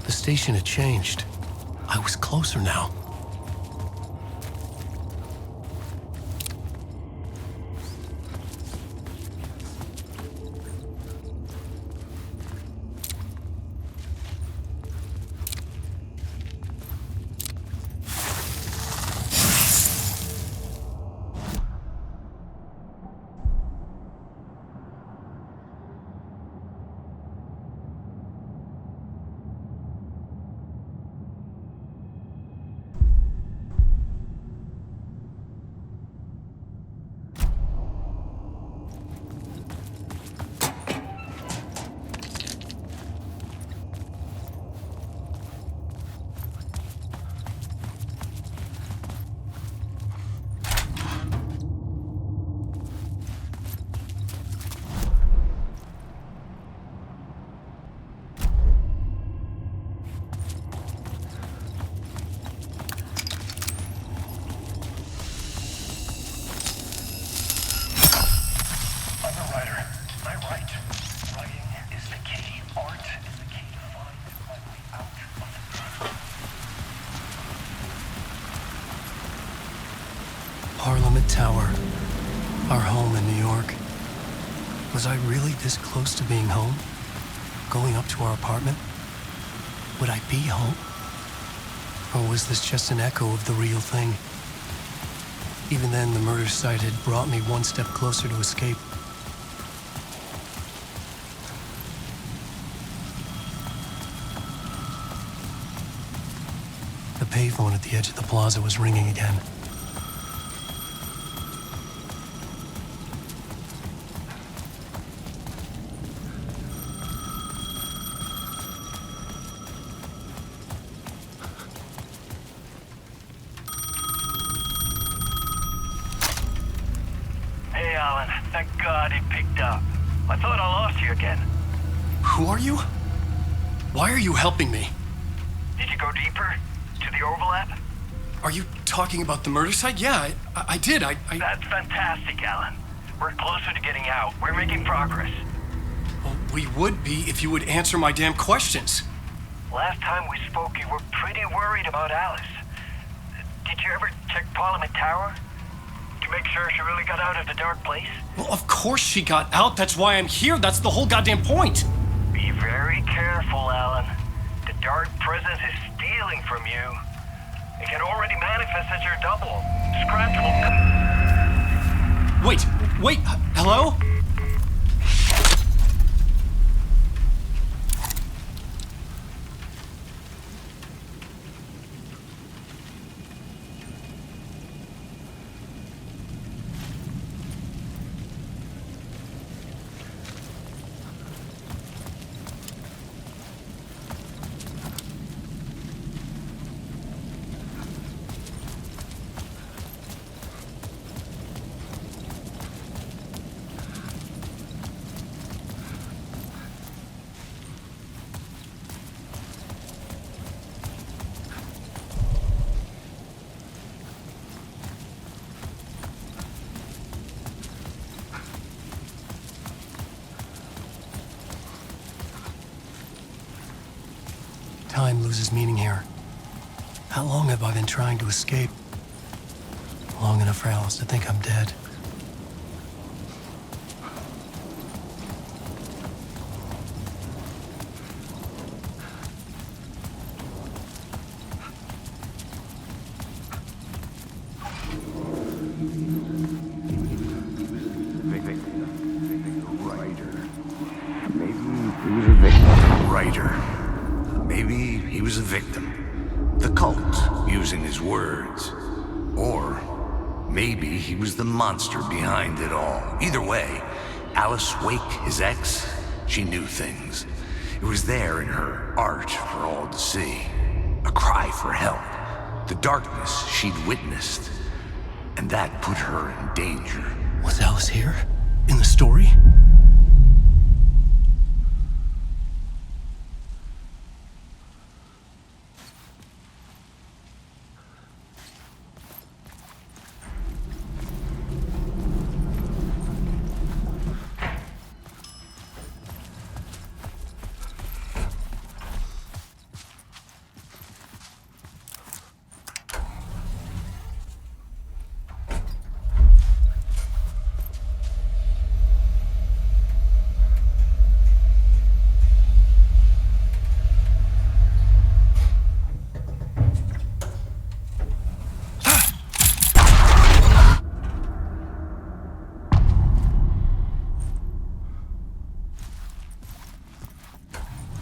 B: The station had changed. I was closer now. Parliament Tower, our home in New York. Was I really this close to being home? Going up to our apartment? Would I be home? Or was this just an echo of the real thing? Even then, the murder site had brought me one step closer to escape. The payphone at the edge of the plaza was ringing again.
H: Hey, Alan. Thank God it picked up. I thought I lost you again.
B: Who are you? Why are you helping me?
H: Did you go deeper? To the overlap?
B: Are you talking about the murder site? Yeah, I did.
H: That's fantastic, Alan. We're closer to getting out. We're making progress.
B: Well, we would be if you would answer my damn questions.
H: Last time we spoke, you were pretty worried about Alice. Did you ever check Parliament Tower? To make sure she really got out of the dark place?
B: Well, of course she got out. That's why I'm here. That's the whole goddamn point.
H: Be very careful, Alan. The dark presence is stealing from you. It can already manifest as your double. Scratch will...
B: Wait, hello? Time loses meaning here. How long have I been trying to escape? Long enough for Alice to think I'm dead.
E: Maybe he was a victim. The cult, using his words. Or maybe he was the monster behind it all. Either way, Alice Wake, his ex, she knew things. It was there in her art for all to see. A cry for help. The darkness she'd witnessed. And that put her in danger.
B: Was Alice here? In the story?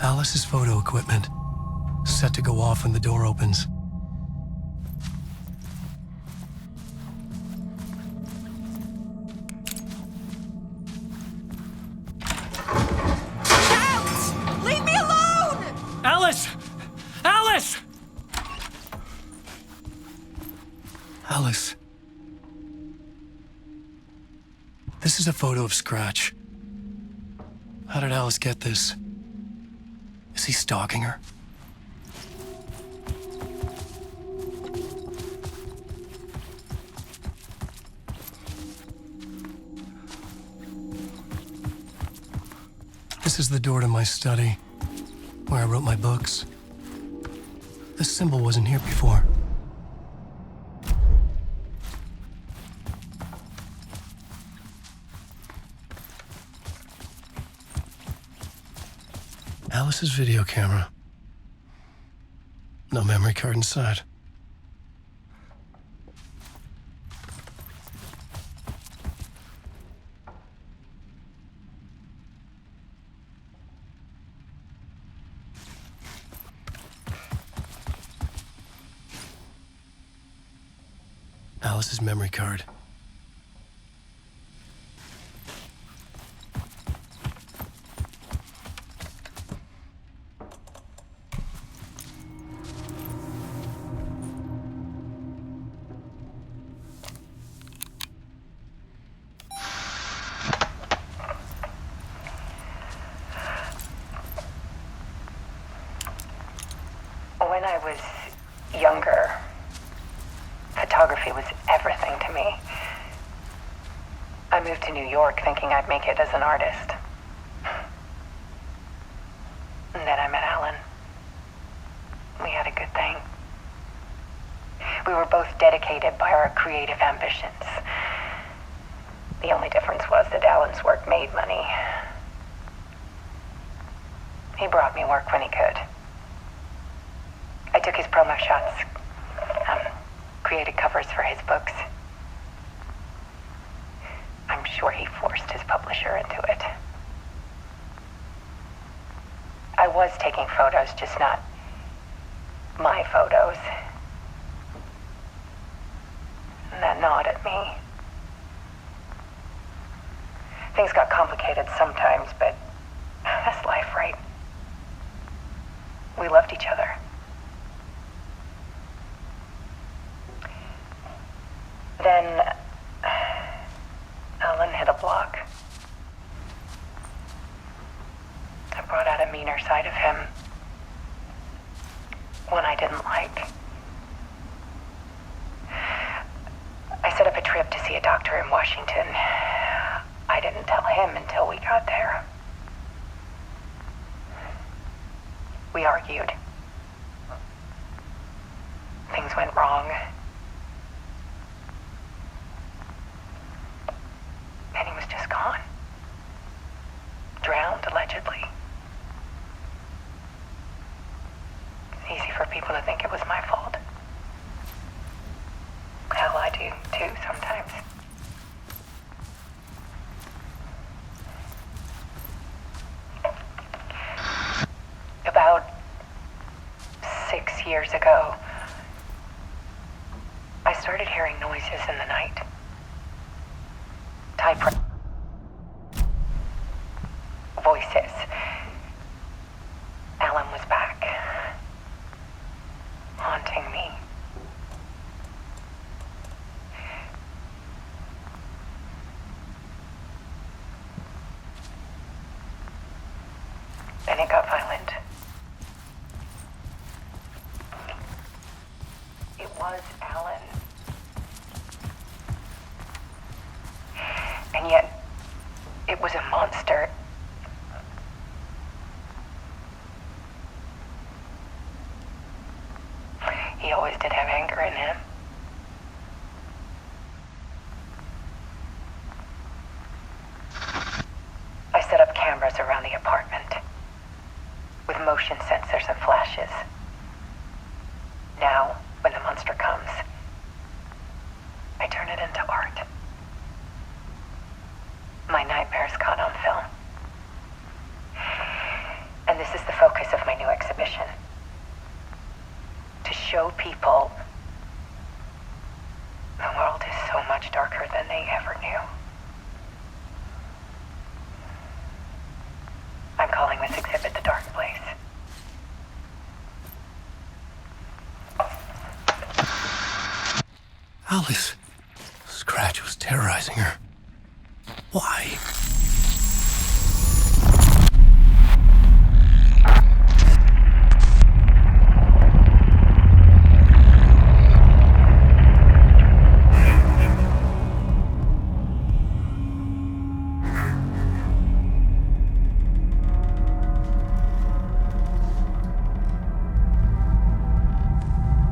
B: Alice's photo equipment, set to go off when the door opens.
A: Out! Leave me alone!
B: Alice! Alice! Alice. This is a photo of Scratch. How did Alice get this? Is he stalking her? This is the door to my study, where I wrote my books. This symbol wasn't here before. Alice's video camera. No memory card inside. Alice's memory card.
M: When I was younger, photography was everything to me. I moved to New York thinking I'd make it as an artist. And then I met Alan. We had a good thing. We were both dedicated by our creative ambitions. The only difference was that Alan's work made money. He brought me work when he could. I took his promo shots, created covers for his books. I'm sure he forced his publisher into it. I was taking photos, just not my photos. And that gnawed at me. Things got complicated sometimes, but that's life, right? We loved each other. Then Alan hit a block. I brought out a meaner side of him. One I didn't like. I set up a trip to see a doctor in Washington. I didn't tell him until we got there. We argued. Things went wrong. And he was just gone. Drowned, allegedly. It's easy for people to think it was my fault. Hell, I do too sometimes. About 6 years ago, I started hearing noises in the night. Typewriter voices. Alan was back, haunting me. Then it got violent. It was Alan. And yet, it was a monster. He always did have anger in him. I set up cameras around the apartment with motion sensors and flashes. Now, when the monster comes, I turn it into art. My nightmares caught on film. And this is the focus of my new exhibition. To show people the world is so much darker than they ever knew. I'm calling this exhibit The Dark Place.
B: Alice. Scratch was terrorizing her. Why?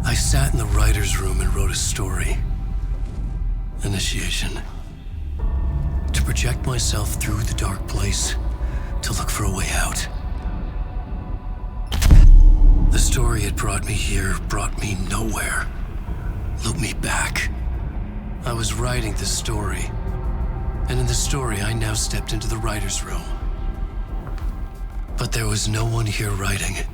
B: I sat in the writer's room and wrote a story. Initiation. To project myself through the dark place, to look for a way out. The story had brought me here, brought me nowhere. Looped me back. I was writing the story, and in the story I now stepped into the writer's room. But there was no one here writing it.